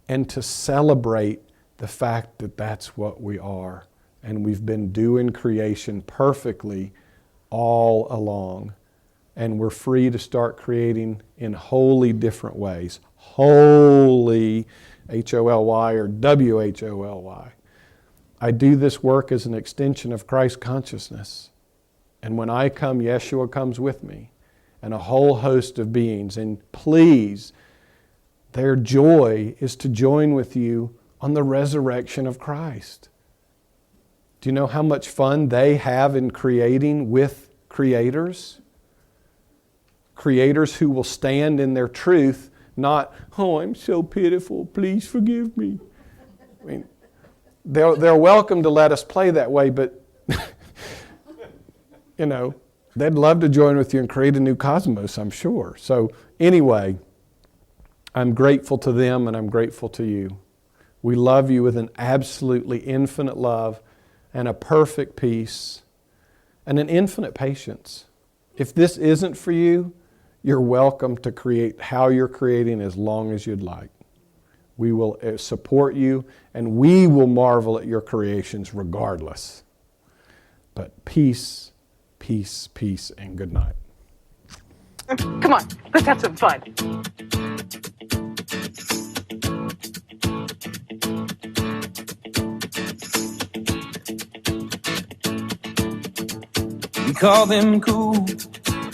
and to celebrate the fact that that's what we are. And we've been doing creation perfectly all along. And we're free to start creating in wholly different ways. Wholly, H-O-L-Y or W-H-O-L-Y. I do this work as an extension of Christ consciousness. And when I come, Yeshua comes with me, and a whole host of beings. And please, their joy is to join with you on the resurrection of Christ. Do you know how much fun they have in creating with creators? Creators who will stand in their truth, not, oh, I'm so pitiful, please forgive me. I mean, they're welcome to let us play that way, but you know, they'd love to join with you and create a new cosmos, I'm sure. So anyway, I'm grateful to them and I'm grateful to you. We love you with an absolutely infinite love and a perfect peace and an infinite patience. If this isn't for you, you're welcome to create how you're creating as long as you'd like. We will support you and we will marvel at your creations regardless. But peace, peace, peace, and good night. Come on, let's have some fun. We call them cool,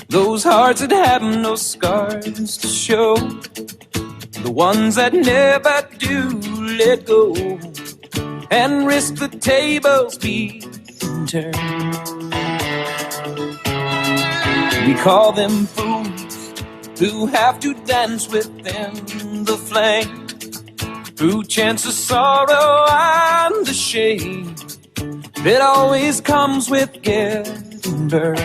those hearts that have no scars to show, the ones that never do let go and risk the tables being turned. We call them fools who have to dance within the flame, who chance the sorrow and the shame that always comes with getting wonder.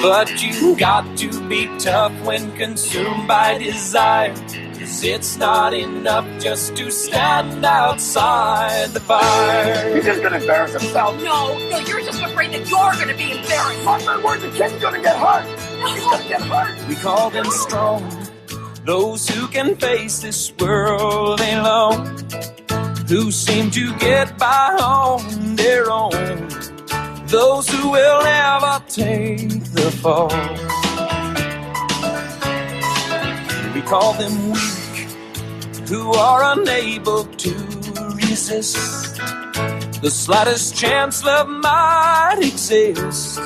But you got to be tough when consumed by desire, 'cause it's not enough just to stand outside the fire. He's just gonna embarrass himself. No, you're just afraid that you're gonna be embarrassed. Mark my words, the kid's gonna get hurt. He's gonna get hurt. We call them strong, those who can face this world alone, who seem to get by on their own, those who will never take the fall. We call them weak, who are unable to resist the slightest chance love might exist,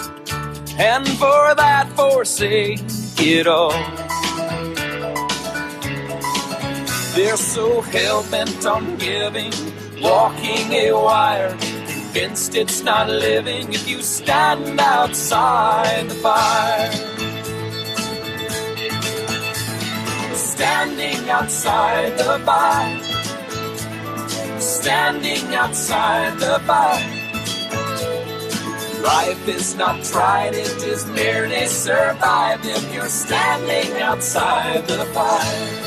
and for that forsake it all. They're so hell-bent on giving, walking a wire, convinced it's not living if you stand outside the fire. Standing outside the fire, standing outside the fire. Life is not tried, it is merely survived if you're standing outside the fire.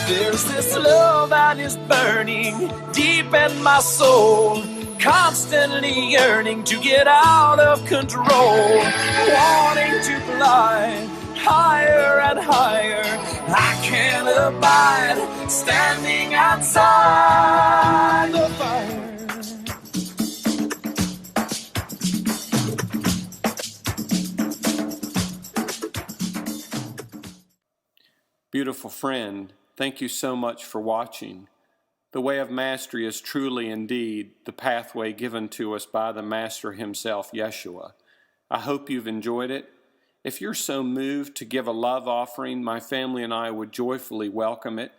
There's this love that is burning deep in my soul, constantly yearning to get out of control, wanting to fly higher and higher. I can't abide standing outside the fire. Beautiful friend, thank you so much for watching. The way of mastery is truly indeed the pathway given to us by the Master himself, Yeshua. I hope you've enjoyed it. If you're so moved to give a love offering, my family and I would joyfully welcome it.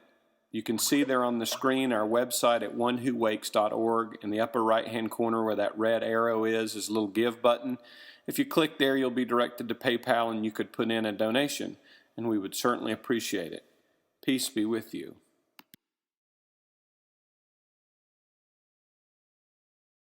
You can see there on the screen our website at onewhowakes.org. In the upper right-hand corner where that red arrow is a little give button. If you click there, you'll be directed to PayPal and you could put in a donation, and we would certainly appreciate it. Peace be with you.